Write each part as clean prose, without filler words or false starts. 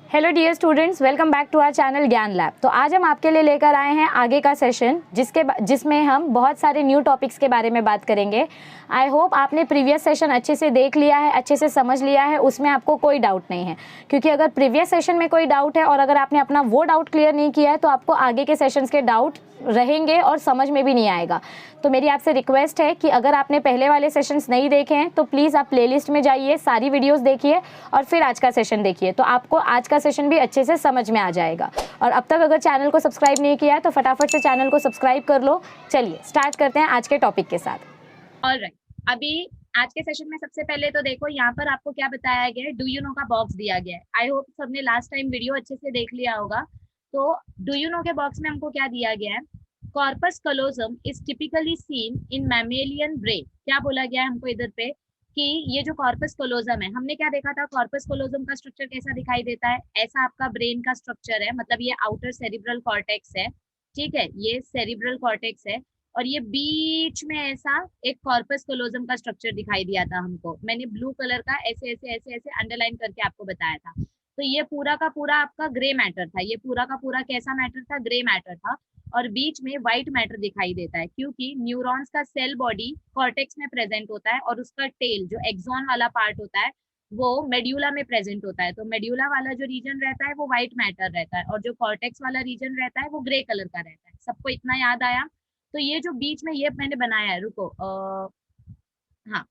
Hello dear students, welcome back to our channel Gyan Lab. तो आज हम आपके लिए लेकर आए हैं आगे का सेशन जिसमें हम बहुत सारे न्यू टॉपिक्स के बारे में बात करेंगे। आई होप आपने प्रीवियस सेशन अच्छे से देख लिया है, अच्छे से समझ लिया है, उसमें आपको कोई डाउट नहीं है। क्योंकि अगर प्रीवियस सेशन में कोई डाउट है और अगर आपने अपना वो डाउट क्लियर नहीं किया है तो आपको आगे के सेशंस के डाउट रहेंगे और समझ में भी नहीं आएगा। तो मेरी आपसे रिक्वेस्ट है कि अगर आपने पहले वाले सेशंस नहीं देखे हैं तो प्लीज़ आप प्लेलिस्ट में जाइए, सारी वीडियोस देखिए और फिर आज का सेशन देखिए, तो आपको आज का सेशन भी अच्छे से समझ में आ जाएगा। और अब तक अगर चैनल को सब्सक्राइब नहीं किया है तो फटाफट से चैनल को सब्सक्राइब कर लो। चलिए स्टार्ट करते हैं आज के टॉपिक के साथ। ऑलराइट, अभी आज के सेशन में सबसे पहले तो देखो यहाँ पर आपको क्या बताया गया है। डू यू नो का बॉक्स दिया गया है। आई होप सबने लास्ट टाइम वीडियो अच्छे से देख लिया होगा। तो डू यू नो के बॉक्स में हमको क्या दिया गया है? Corpus callosum is typically seen in mammalian brain. क्या बोला गया है हमको इधर पे कि ये जो कॉर्पस कलोजम है, हमने क्या देखा था? कॉर्पस कलोजम का स्ट्रक्चर कैसा दिखाई देता है? ऐसा आपका ब्रेन का स्ट्रक्चर है, मतलब ये आउटर सेरिब्रल कॉर्टेक्स है, ठीक है, ये सेरिब्रल कॉर्टेक्स है और ये बीच में ऐसा एक कॉर्पस कलोजम का स्ट्रक्चर दिखाई दिया था हमको। मैंने ब्लू कलर का ऐसे ऐसे ऐसे ऐसे अंडरलाइन करके आपको बताया था। तो ये पूरा का पूरा आपका ग्रे मैटर था। ये पूरा का पूरा कैसा मैटर था? ग्रे मैटर था। और बीच में व्हाइट मैटर दिखाई देता है क्योंकि न्यूरॉन्स का सेल बॉडी कॉर्टेक्स में प्रेजेंट होता है और उसका टेल जो एक्सॉन वाला पार्ट होता है वो मेड्यूला में प्रेजेंट होता है। तो मेड्यूला वाला जो रीजन रहता है वो व्हाइट मैटर रहता है और जो कॉर्टेक्स वाला रीजन रहता है वो ग्रे कलर का रहता है। सबको इतना याद आया? तो ये जो बीच में ये मैंने बनाया है, रुको, हाँ,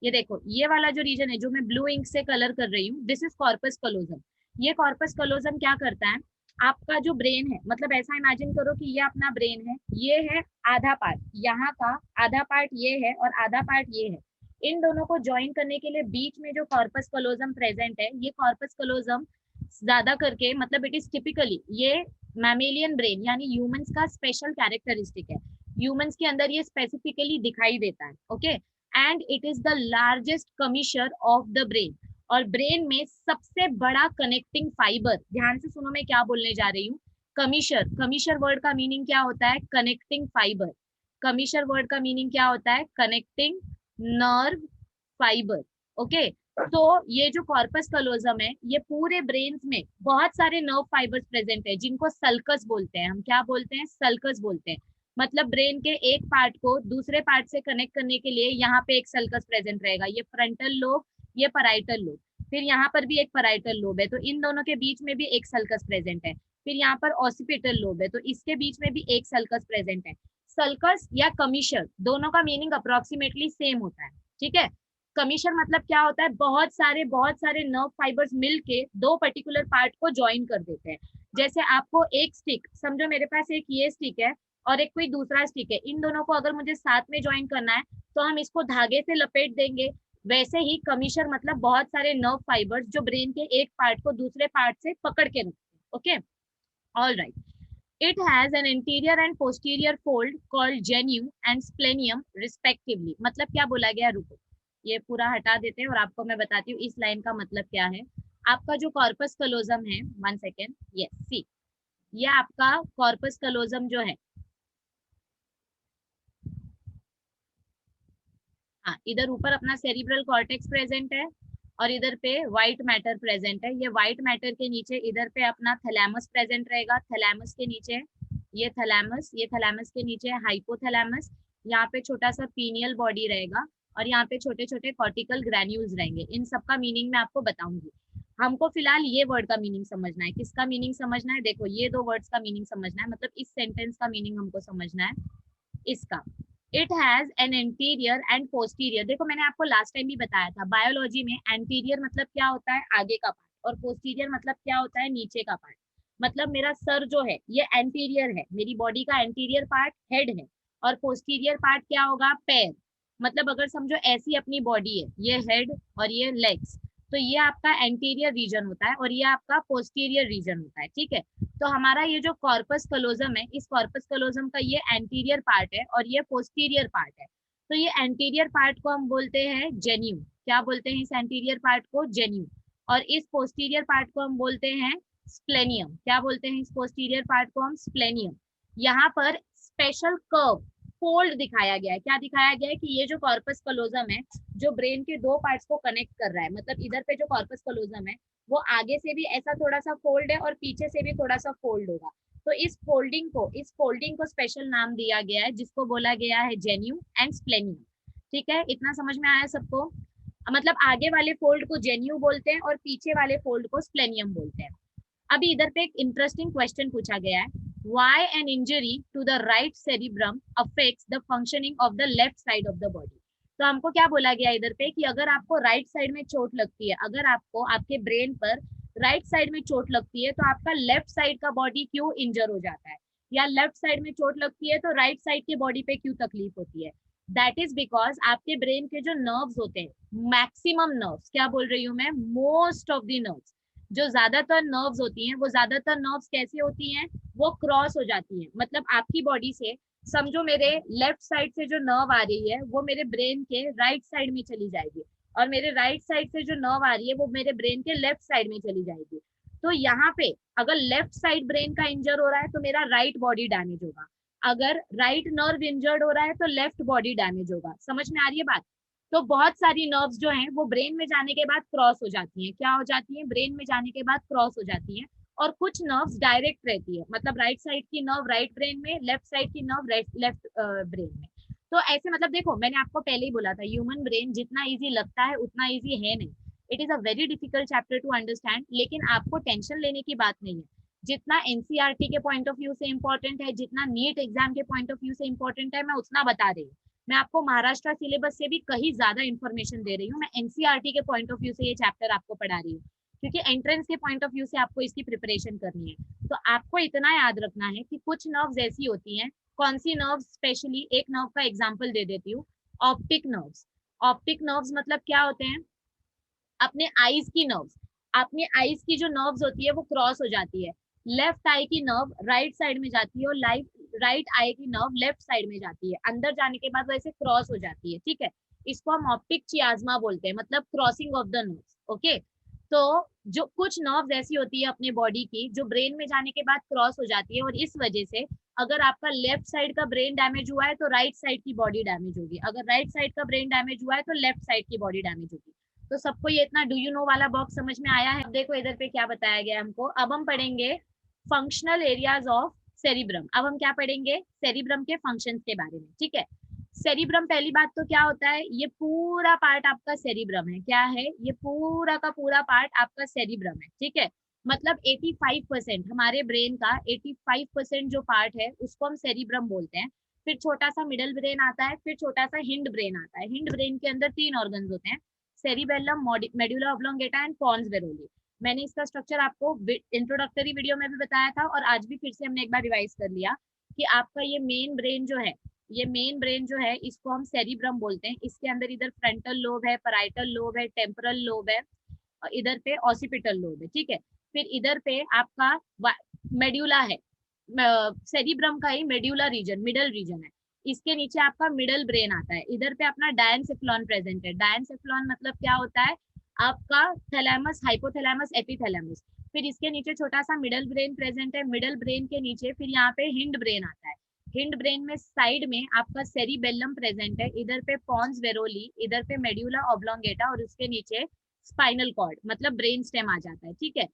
ये देखो, ये वाला जो रीजन है जो मैं ब्लू इंक से कलर कर रही हूँ, दिस इज कॉर्पस कलोजम। ये कॉर्पस कलोजम क्या करता है? आपका जो ब्रेन है, मतलब ऐसा इमेजिन करो कि ये अपना ब्रेन है, ये है आधा पार्ट, यहाँ का आधा पार्ट ये है और आधा पार्ट ये है। इन दोनों को ज्वाइन करने के लिए बीच में जो कॉर्पस कलोजम प्रेजेंट है, ये कॉर्पस कलोजम ज्यादा करके, मतलब इट इज टिपिकली, ये मैमेलियन ब्रेन यानी ह्यूमंस का स्पेशल कैरेक्टरिस्टिक है। ह्यूमंस के अंदर ये स्पेसिफिकली दिखाई देता है, okay. And it is the largest commissure of the brain. और ब्रेन में सबसे बड़ा कनेक्टिंग फाइबर, ध्यान से सुनो मैं क्या बोलने जा रही हूँ। कमिशर, कमिशर वर्ड का मीनिंग क्या होता है? Connecting fibre. कमिशर वर्ड का मीनिंग क्या होता है? Connecting nerve fibre, okay. तो ये जो कॉर्पस कलोजम है, ये पूरे ब्रेन में बहुत सारे नर्व फाइबर्स प्रेजेंट है जिनको सल्कस बोलते हैं। हम क्या बोलते हैं? सल्कस बोलते हैं। मतलब ब्रेन के एक पार्ट को दूसरे पार्ट से कनेक्ट करने के लिए यहाँ पे एक सल्कस प्रेजेंट रहेगा। ये फ्रंटल लोब, ये पैराइटल लोब, फिर यहाँ पर भी एक पैराइटल लोब है, तो इन दोनों के बीच में भी एक सल्कस प्रेजेंट है। फिर यहाँ पर ऑसिपिटल लोब है, तो इसके बीच में भी एक सल्कस प्रेजेंट है। सल्कस या कमिशर दोनों का मीनिंग अप्रोक्सीमेटली सेम होता है, ठीक है। कमिशर मतलब क्या होता है? बहुत सारे नर्व फाइबर्स मिलके दो पर्टिकुलर पार्ट को ज्वाइन कर देते हैं। जैसे आपको एक स्टिक समझो, मेरे पास एक ये स्टिक है और एक कोई दूसरा स्टिक है, इन दोनों को अगर मुझे साथ में ज्वाइन करना है तो हम इसको धागे से लपेट देंगे। वैसे ही कमिशर मतलब बहुत सारे नर्व फाइबर्स जो ब्रेन के एक पार्ट को दूसरे पार्ट से पकड़ के रखते हैं, okay. All right, it has an interior and posterior fold called genu and splenium respectively. मतलब क्या बोला गया? रुको, ये पूरा हटा देते हैं और आपको मैं बताती हूँ इस लाइन का मतलब क्या है। आपका जो कॉर्पस कलोजम है, वन सेकेंड, यस सी, ये आपका कॉर्पस कलोजम जो है, हाँ, इधर ऊपर अपना सेरिब्रल कॉर्टेक्स प्रेजेंट है और इधर पे व्हाइट मैटर प्रेजेंट है। ये व्हाइट मैटर के नीचे इधर पे अपना थैलेमस प्रेजेंट रहेगा। थैलेमस के नीचे ये थैलेमस, ये थैलेमस के नीचे हाइपोथैलेमस। यहाँ पे छोटा सा पीनियल बॉडी रहेगा और यहाँ पे छोटे छोटे कॉर्टिकल ग्रैन्यूल्स रहेंगे। इन सब का मीनिंग मैं आपको बताऊंगी। हमको फिलहाल ये वर्ड का मीनिंग समझना है। किसका मीनिंग समझना है? देखो, ये दो वर्ड्स का मीनिंग समझना है, मतलब इस सेंटेंस का मीनिंग हमको समझना है इसका। It has N anterior and posterior. देखो, मैंने आपको लास्ट टाइम भी बताया था बायोलॉजी में, एंटीरियर मतलब क्या होता है? आगे का पार्ट, और पोस्टीरियर मतलब क्या होता है? नीचे का पार्ट। मतलब मेरा सर जो है ये एंटीरियर है, मेरी बॉडी का एंटीरियर पार्ट हेड है, और पोस्टीरियर पार्ट क्या होगा? पैर। मतलब अगर समझो ऐसी अपनी बॉडी है, ये हेड और ये लेग्स, तो ये आपका एंटीरियर रीजन होता है और ये आपका पोस्टीरियर रीजन होता है, ठीक है। तो हमारा ये जो कॉर्पस कलोजम है, इस कॉर्पस कलोजम का ये एंटीरियर पार्ट है और ये पोस्टीरियर पार्ट है। तो ये एंटीरियर पार्ट को हम बोलते हैं जेन्यू। क्या बोलते हैं इस एंटीरियर पार्ट को? जेन्यू। और इस पोस्टीरियर पार्ट को हम बोलते हैं स्प्लेनियम। क्या बोलते हैं इस पोस्टीरियर पार्ट को? हम स्प्लेनियम। यहाँ पर स्पेशल कर्व फोल्ड दिखाया गया है। क्या दिखाया गया है? कि ये जो कॉर्पस कलोजम है जो ब्रेन के दो पार्ट्स को कनेक्ट कर रहा है, मतलब इधर पे जो कॉर्पस कलोजम है वो आगे से भी ऐसा थोड़ा सा फोल्ड है और पीछे से भी थोड़ा सा फोल्ड होगा। तो इस फोल्डिंग को स्पेशल नाम दिया गया है, जिसको बोला गया है जेन्यू एंड स्प्लेनियम। ठीक है, इतना समझ में आया सबको? मतलब आगे वाले फोल्ड को जेन्यू बोलते हैं और पीछे वाले फोल्ड को स्प्लेनियम बोलते हैं। अभी इधर पे एक इंटरेस्टिंग क्वेश्चन पूछा गया है, why an injury to the right cerebrum affects the functioning of the left side of the body. तो हमको क्या बोला गया इधर पे कि अगर आपको राइट साइड में चोट लगती है, अगर आपको आपके ब्रेन पर राइट साइड में चोट लगती है, तो आपका लेफ्ट साइड का बॉडी क्यों इंजर हो जाता है, या लेफ्ट साइड में चोट लगती है तो राइट साइड की बॉडी पे क्यों तकलीफ होती है। दैट इज बिकॉज आपके ब्रेन के जो नर्व्स होते हैं, मैक्सिमम नर्व्स, क्या बोल रही हूँ मैं, मोस्ट ऑफ द नर्व्स, जो ज्यादातर नर्व्स होती हैं, वो ज्यादातर नर्व्स कैसे होती हैं, वो क्रॉस हो जाती हैं। मतलब आपकी बॉडी से समझो मेरे लेफ्ट साइड से जो नर्व आ रही है वो मेरे ब्रेन के राइट साइड में चली जाएगी, और मेरे राइट साइड से जो नर्व आ रही है वो मेरे ब्रेन के लेफ्ट साइड में चली जाएगी। तो यहाँ पे अगर लेफ्ट साइड ब्रेन का इंजर हो रहा है तो मेरा राइट बॉडी डैमेज होगा, अगर राइट नर्व इंजर्ड हो रहा है तो लेफ्ट बॉडी डैमेज होगा। समझ में आ रही है बात? तो बहुत सारी नर्व्स जो हैं वो ब्रेन में जाने के बाद क्रॉस हो जाती हैं। क्या हो जाती हैं? ब्रेन में जाने के बाद क्रॉस हो जाती हैं। और कुछ नर्व्स डायरेक्ट रहती है, मतलब राइट साइड की नर्व राइट ब्रेन में, लेफ्ट साइड की नर्व लेफ्ट ब्रेन में। तो ऐसे मतलब देखो, मैंने आपको पहले ही बोला था, ह्यूमन ब्रेन जितना इजी लगता है उतना इजी है नहीं। It is a very difficult chapter two understand, लेकिन आपको टेंशन लेने की बात नहीं है। जितना एनसीईआरटी के पॉइंट ऑफ व्यू से इंपॉर्टेंट है, जितना नीट एग्जाम के पॉइंट ऑफ व्यू से इंपॉर्टेंट है, मैं उतना बता रही हूँ। मैं आपको महाराष्ट्र सिलेबस से भी कहीं ज्यादा इन्फॉर्मेशन दे रही हूँ। मैं एनसीईआरटी के पॉइंट ऑफ व्यू से ये चैप्टर आपको पढ़ा रही हूँ, क्योंकि एंट्रेंस के पॉइंट ऑफ व्यू से आपको इसकी प्रिपरेशन करनी है। तो आपको इतना याद रखना है कि कुछ नर्व्स ऐसी होती हैं, कौन सी नर्व्स, स्पेशली एक नर्व का एग्जांपल दे देती हूँ, ऑप्टिक नर्व्स। ऑप्टिक नर्व्स मतलब क्या होते हैं? अपने आईज की नर्व्स, अपने आईज की जो नर्व्स होती है वो क्रॉस हो जाती है। लेफ्ट आई की नर्व राइट साइड में जाती है और राइट आई की नर्व लेफ्ट साइड में जाती है, अंदर जाने के बाद वैसे क्रॉस हो जाती है। ठीक है, इसको हम ऑप्टिक चियाज्मा बोलते हैं, मतलब crossing of the nerves. Okay, तो जो कुछ नर्व्स ऐसी होती है अपने बॉडी की जो ब्रेन में जाने के बाद क्रॉस हो जाती है, और इस वजह से अगर आपका लेफ्ट साइड का ब्रेन डैमेज हुआ है तो राइट साइड की बॉडी डैमेज होगी, अगर राइट साइड का ब्रेन डैमेज हुआ है तो लेफ्ट साइड की बॉडी डैमेज होगी। तो सबको ये इतना डू यू नो वाला बॉक्स समझ में आया है? अब देखो इधर पे क्या बताया गया हमको। अब हम पढ़ेंगे फंक्शनल एरियाज ऑफ सेरिब्रम। अब हम क्या पढ़ेंगे? सेरिब्रम के फंक्शंस के बारे में। ठीक है, सेरिब्रम, पहली बात तो क्या होता है, ये पूरा पार्ट आपका सेरिब्रम है। क्या है? ये पूरा का पूरा पार्ट आपका सेरिब्रम है। ठीक है, मतलब 85% हमारे ब्रेन का 85% जो पार्ट है उसको हम सेरिब्रम बोलते हैं। फिर छोटा सा मिडल ब्रेन आता है, फिर छोटा सा हिंड ब्रेन आता है। हिंड ब्रेन के अंदर 3 ऑर्गन्स होते हैं, cerebellum, medulla oblongata and pons varolii. मैंने इसका स्ट्रक्चर आपको इंट्रोडक्टरी वीडियो में भी बताया था, और आज भी फिर से हमने एक बार रिवाइज कर लिया कि आपका ये मेन ब्रेन जो है, ये मेन ब्रेन जो है इसको हम सेरिब्रम बोलते हैं। इसके अंदर इधर फ्रंटल लोब है, पैराइटल लोब है, टेम्पोरल लोब है, और इधर पे ऑसिपिटल लोब है। ठीक है, फिर इधर पे आपका मेड्यूला है, सेरिब्रम का ही मेड्यूला रीजन, मिडल रीजन है। इसके नीचे आपका मिडल ब्रेन आता है। इधर पे अपना डायनसेफ्लॉन प्रेजेंट है। डायनसेफ्लॉन मतलब क्या होता है? आपका थैलेमस, हाइपोथैलेमस, एपिथैलेमस। फिर इसके नीचे छोटा सा मिडल ब्रेन प्रेजेंट है। मिडल ब्रेन के नीचे फिर यहाँ पे हिंड ब्रेन आता है। हिंड ब्रेन में साइड में आपका सेरिबेलम प्रेजेंट है। इधर पे पॉन्स वेरोली, इधर पे मेड्यूला ऑब्लोंगेटा, और उसके नीचे स्पाइनल कॉर्ड, मतलब ब्रेन स्टेम आ जाता है। ठीक है,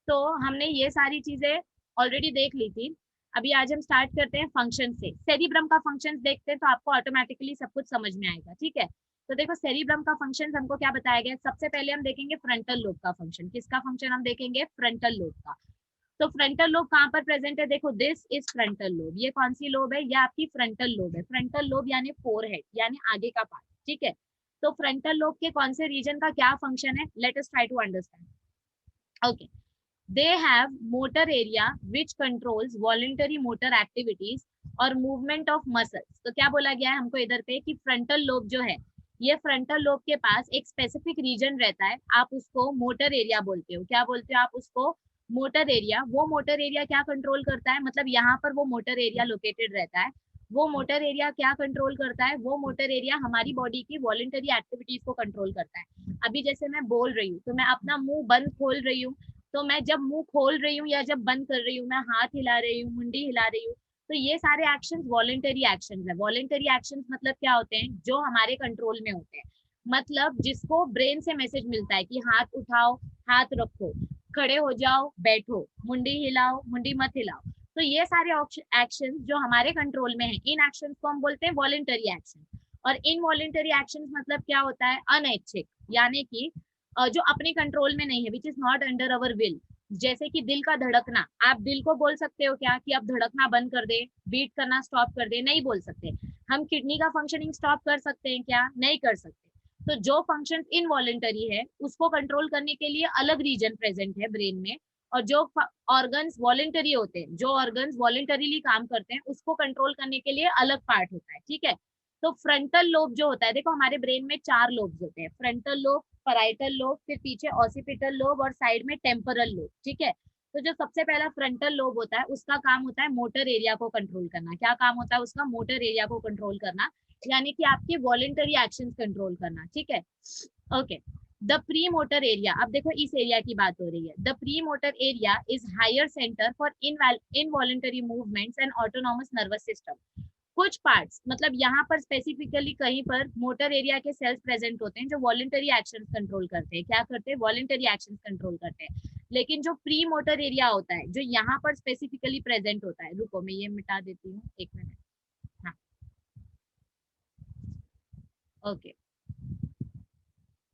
तो हमने ये सारी चीजें ऑलरेडी देख ली थी। अभी आज हम स्टार्ट करते हैं फंक्शन से। सेरिब्रम का फंक्शन देखते हैं तो आपको ऑटोमेटिकली सब कुछ समझ में आएगा। ठीक है, तो देखो सेरिब्रम का फंक्शन हमको क्या बताया गया। सबसे पहले हम देखेंगे फ्रंटल लोब का फंक्शन। किसका फंक्शन हम देखेंगे? फ्रंटल लोब का। तो फ्रंटल लोब कहाँ पर प्रेजेंट है? देखो, दिस इज फ्रंटल लोब। ये कौन सी लोब है? ये आपकी फ्रंटल लोब है। फ्रंटल लोब यानी फोरहेड, यानी आगे का पार्ट। ठीक है, तो फ्रंटल लोब के कौन से रीजन का क्या फंक्शन है? Let us try to understand. Okay, they have motor area which controls voluntary motor activities और movement of muscles। तो क्या बोला गया है हमको इधर पे कि फ्रंटल लोब जो है, ये फ्रंटल लोब के पास एक स्पेसिफिक रीजन रहता है, आप उसको मोटर एरिया बोलते हो। क्या बोलते हो आप उसको? Motor area. वो मोटर एरिया क्या कंट्रोल करता है? मतलब यहाँ पर वो मोटर एरिया लोकेटेड रहता है। वो मोटर एरिया क्या कंट्रोल करता है? वो मोटर एरिया हमारी बॉडी की वॉलंटरी एक्टिविटीज को कंट्रोल करता है। अभी जैसे मैं बोल रही हूँ तो मैं अपना मुंह बंद खोल रही हूँ, तो मैं जब मुंह खोल रही हूँ या जब बंद कर रही हूँ, मैं हाथ हिला रही हूँ, मुंडी हिला रही हूँ, तो ये सारे एक्शंस वॉलंटरी एक्शंस है। वॉलंटरी एक्शंस मतलब क्या होते हैं? जो हमारे कंट्रोल में होते हैं। मतलब जिसको ब्रेन से मैसेज मिलता है कि हाथ उठाओ, हाथ रखो, खड़े हो जाओ, बैठो, मुंडी हिलाओ, मुंडी मत हिलाओ। तो ये सारे एक्शंस जो हमारे कंट्रोल में है, इन एक्शंस को हम बोलते हैं वॉलेंटरी एक्शन। और इनवॉलेंटरी एक्शंस मतलब क्या होता है, अनैच्छिक, यानी कि जो अपने कंट्रोल में नहीं है, which is not under our will. जैसे कि दिल का धड़कना, आप दिल को बोल सकते हो क्या कि अब धड़कना बंद कर दे, बीट करना स्टॉप कर दे? नहीं बोल सकते। हम किडनी का फंक्शनिंग स्टॉप कर सकते हैं क्या? नहीं कर सकते। तो जो फंक्शन इनवॉलेंटरी है उसको कंट्रोल करने के लिए अलग रीजन प्रेजेंट है ब्रेन में, और जो ऑर्गन्स वॉलेंटरी होते हैं, जो ऑर्गन्स वॉलेंटरीली काम करते हैं, उसको कंट्रोल करने के लिए अलग पार्ट होता है, ठीक है। तो फ्रंटल लोब जो होता है, देखो हमारे ब्रेन में 4 लोब्स होते हैं, फ्रंटल लोब, पैराइटल लोब, फिर पीछे ऑसिपिटल लोब और साइड में टेम्पोरल लोब, ठीक है। तो जो सबसे पहला फ्रंटल लोब होता है, उसका काम होता है मोटर एरिया को कंट्रोल करना। क्या काम होता है उसका? मोटर एरिया को कंट्रोल करना, यानी कि आपकी वॉलेंटरी एक्शंस कंट्रोल करना, ठीक है। Okay, the pre motor area, अब देखो इस एरिया की बात हो रही है। The pre motor area is higher centre for involuntary movements and autonomous nervous system. कुछ पार्ट्स, मतलब यहाँ पर स्पेसिफिकली कहीं पर मोटर एरिया के सेल्स प्रेजेंट होते हैं जो वॉलेंटरी एक्शंस कंट्रोल करते हैं। क्या करते हैं? वॉलेंटरी एक्शंस कंट्रोल करते हैं। लेकिन जो प्री मोटर एरिया होता है, जो यहाँ पर स्पेसिफिकली प्रेजेंट होता है, रुको मैं ये मिटा देती हूँ, एक मिनट। हाँ, ओके,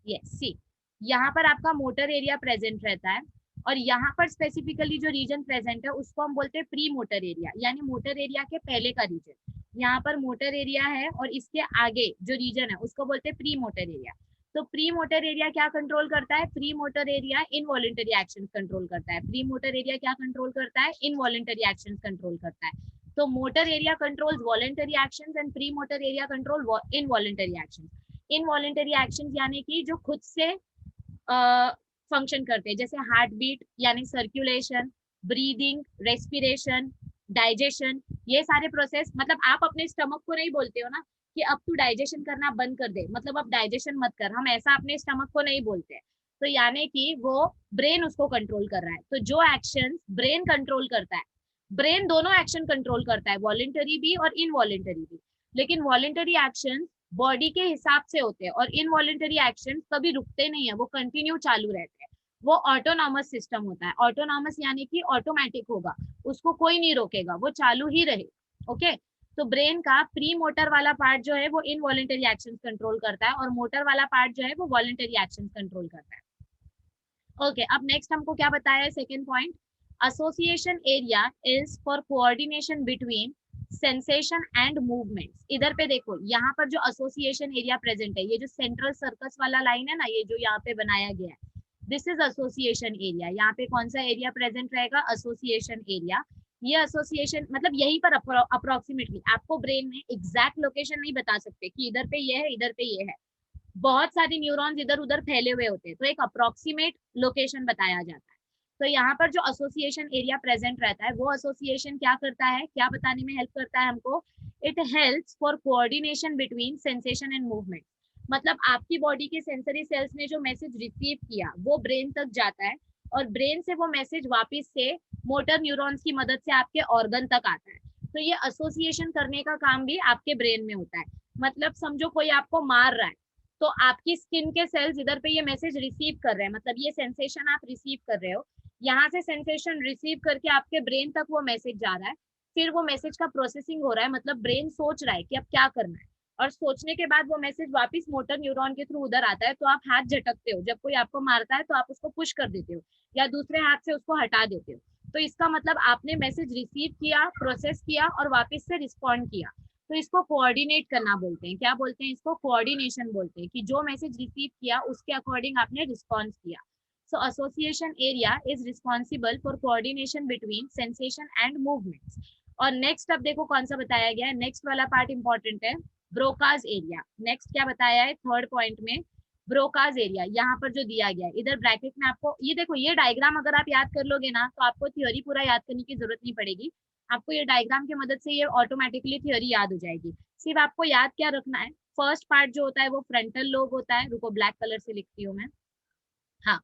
यस, सी, यहाँ पर आपका मोटर एरिया प्रेजेंट रहता है, और यहाँ पर स्पेसिफिकली जो रीजन प्रेजेंट है उसको हम बोलते हैं प्री मोटर एरिया, यानी मोटर एरिया के पहले का रीजन। यहाँ पर मोटर एरिया है और इसके आगे जो रीजन है उसको बोलते हैं प्री मोटर एरिया। तो प्री मोटर एरिया क्या कंट्रोल करता है? Pre motor area involuntary action control करता है। प्री मोटर एरिया क्या कंट्रोल करता है? इनवॉलेंटरी एक्शन कंट्रोल करता है। तो motor area controls voluntary actions and pre motor area control involuntary actions. Involuntary actions यानी कि जो खुद से फंक्शन करते हैं, जैसे हार्ट बीट यानी सर्कुलेशन, ब्रीदिंग, रेस्पिरेशन, डाइजेशन, ये सारे प्रोसेस। मतलब आप अपने स्टमक को नहीं बोलते हो ना कि अब तू डाइजेशन करना बंद कर दे, मतलब अब डाइजेशन मत कर, हम ऐसा अपने स्टमक को नहीं बोलते हैं। तो यानी कि वो ब्रेन उसको कंट्रोल कर रहा है। तो जो एक्शन ब्रेन कंट्रोल करता है, ब्रेन दोनों एक्शन कंट्रोल करता है, वॉलेंटरी भी और इनवॉलेंटरी भी। लेकिन वॉलेंटरी एक्शन बॉडी के हिसाब से होते हैं, और इनवॉलेंटरी एक्शन कभी रुकते नहीं है, वो कंटिन्यू चालू रहते हैं। वो ऑटोनॉमस सिस्टम होता है। ऑटोनॉमस यानी कि ऑटोमेटिक होगा, उसको कोई नहीं रोकेगा, वो चालू ही रहे। ओके, तो ब्रेन का प्री मोटर वाला पार्ट जो है वो इनवॉलेंटरी एक्शन कंट्रोल करता है, और मोटर वाला पार्ट जो है वो वॉलेंटरी एक्शन कंट्रोल करता है। ओके, अब नेक्स्ट हमको क्या बताया है? Second point, association area is for coordination between sensation and movements. इधर पे देखो, यहाँ पर जो एसोसिएशन एरिया प्रेजेंट है, ये जो सेंट्रल सर्कस वाला लाइन है ना, ये जो यहाँ पे बनाया गया है, दिस इज एसोसिएशन एरिया। यहाँ पे कौन सा एरिया प्रेजेंट रहेगा? Association area. ये एसोसिएशन मतलब यहीं पर अप्रोक्सीमेटली, आपको ब्रेन में एग्जैक्ट लोकेशन नहीं बता सकते कि इधर पे ये है, इधर पे ये है, बहुत सारे न्यूरॉन्स इधर उधर फैले हुए होते हैं, तो एक अप्रोक्सीमेट लोकेशन बताया जाता है। तो यहाँ पर जो एसोसिएशन एरिया प्रेजेंट रहता है, वो एसोसिएशन क्या करता है, क्या बताने में हेल्प करता है हमको? It helps for coordination between sensation and movement. मतलब आपकी बॉडी के सेंसरी सेल्स ने जो मैसेज रिसीव किया वो ब्रेन तक जाता है, और ब्रेन से वो मैसेज वापस से मोटर न्यूरॉन्स की मदद से आपके ऑर्गन तक आता है। तो ये एसोसिएशन करने का काम भी आपके ब्रेन में होता है। मतलब समझो कोई आपको मार रहा है, तो आपकी स्किन के सेल्स इधर पे ये मैसेज रिसीव कर रहे हैं, मतलब ये सेंसेशन आप रिसीव कर रहे हो, यहाँ से सेंसेशन रिसीव करके आपके ब्रेन तक वो मैसेज जा रहा है, फिर वो मैसेज का प्रोसेसिंग हो रहा है, मतलब ब्रेन सोच रहा है कि अब क्या करना है, और सोचने के बाद वो मैसेज वापस मोटर न्यूरॉन के थ्रू उधर आता है। तो आप हाथ झटकते हो, जब कोई आपको मारता है तो आप उसको पुश कर देते हो, या दूसरे हाथ से उसको हटा देते हो। तो इसका मतलब आपने मैसेज रिसीव किया, प्रोसेस किया और वापस से रिस्पॉन्ड किया। तो इसको कोऑर्डिनेट करना बोलते हैं। क्या बोलते हैं? इसको कोऑर्डिनेशन बोलते हैं, कि जो मैसेज रिसीव किया उसके अकॉर्डिंग आपने रिस्पॉन्स किया। So association area is responsible for coordination between sensation and movements. और नेक्स्ट अब देखो कौन सा बताया गया है, नेक्स्ट वाला पार्ट इंपॉर्टेंट है, ब्रोकाज एरिया। नेक्स्ट क्या बताया है थर्ड पॉइंट में? Broca's area. यहाँ पर जो दिया गया है इधर ब्रैकेट में, आपको ये देखो, ये डायग्राम अगर आप याद कर लोगे ना तो आपको थ्योरी पूरा याद करने की जरूरत नहीं पड़ेगी। आपको ये डायग्राम की मदद से ये ऑटोमेटिकली थ्योरी याद हो जाएगी। सिर्फ आपको याद क्या रखना है, फर्स्ट पार्ट जो होता है वो फ्रंटल लोब होता है, रुको ब्लैक कलर से लिखती हूँ मैं। हाँ,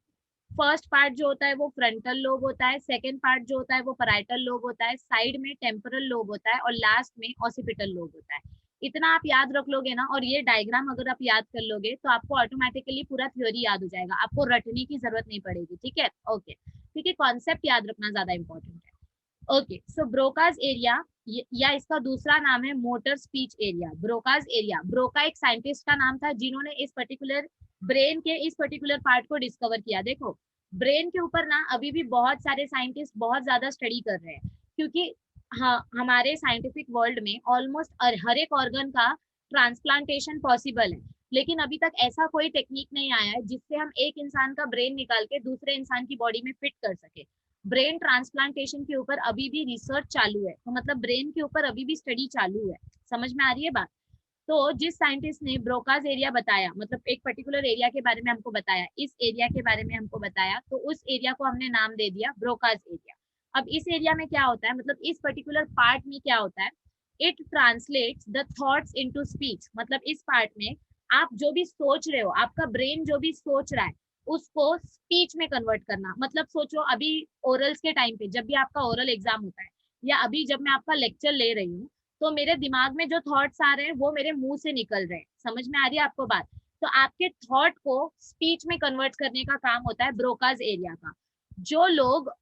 फर्स्ट पार्ट जो होता है वो फ्रंटल लोब होता है, सेकंड पार्ट जो होता है वो पैराइटल लोब होता है, साइड में टेम्पोरल लोब होता है, और लास्ट में ऑसिपिटल लोब होता है। इतना आप याद रख लोगे ना, और ये डायग्राम अगर आप याद कर लोगे तो आपको ऑटोमेटिकली पूरा थ्योरी याद हो जाएगा, आपको रटने की जरूरत नहीं पड़ेगी। ठीक है, ओके, क्योंकि कॉन्सेप्ट याद रखना ज्यादा इंपॉर्टेंट है। ओके, सो ब्रोकाज एरिया या इसका दूसरा नाम है motor speech area. Broca's area, Broca एक साइंटिस्ट का नाम था जिन्होंने इस पर्टिकुलर ब्रेन के इस पर्टिकुलर पार्ट को डिस्कवर किया। देखो, ब्रेन के ऊपर ना अभी भी बहुत सारे साइंटिस्ट बहुत ज्यादा स्टडी कर रहे हैं, क्योंकि हाँ, हमारे साइंटिफिक वर्ल्ड में ऑलमोस्ट हर एक ऑर्गन का ट्रांसप्लांटेशन पॉसिबल है, लेकिन अभी तक ऐसा कोई टेक्निक नहीं आया है जिससे हम एक इंसान का ब्रेन निकाल के दूसरे इंसान की बॉडी में फिट कर सके। ब्रेन ट्रांसप्लांटेशन के ऊपर अभी भी रिसर्च चालू है, तो मतलब ब्रेन के ऊपर अभी भी स्टडी चालू है। समझ में आ रही है बात? तो जिस साइंटिस्ट ने ब्रोकाज एरिया बताया, मतलब एक पर्टिकुलर एरिया के बारे में हमको बताया, इस एरिया के बारे में हमको बताया, तो उस एरिया को हमने नाम दे दिया ब्रोकाज एरिया। अब इस एरिया में क्या होता है, मतलब इस पर्टिकुलर पार्ट में क्या होता है, it translates the thoughts into speech. मतलब इस पार्ट में आप जो भी सोच रहे हो, आपका ब्रेन जो भी सोच रहा है, उसको स्पीच में कन्वर्ट करना। मतलब सोचो, अभी ओरल्स के टाइम पे जब भी आपका ओरल एग्जाम होता है, या अभी जब मैं आपका लेक्चर ले रही हूँ, तो मेरे दिमाग में जो थॉट्स आ रहे हैं वो मेरे मुंह से निकल रहे हैं। समझ में आ रही है आपको बात? तो आपके थॉट को स्पीच में कन्वर्ट करने का काम होता है ब्रोकाज एरिया का। जो लोग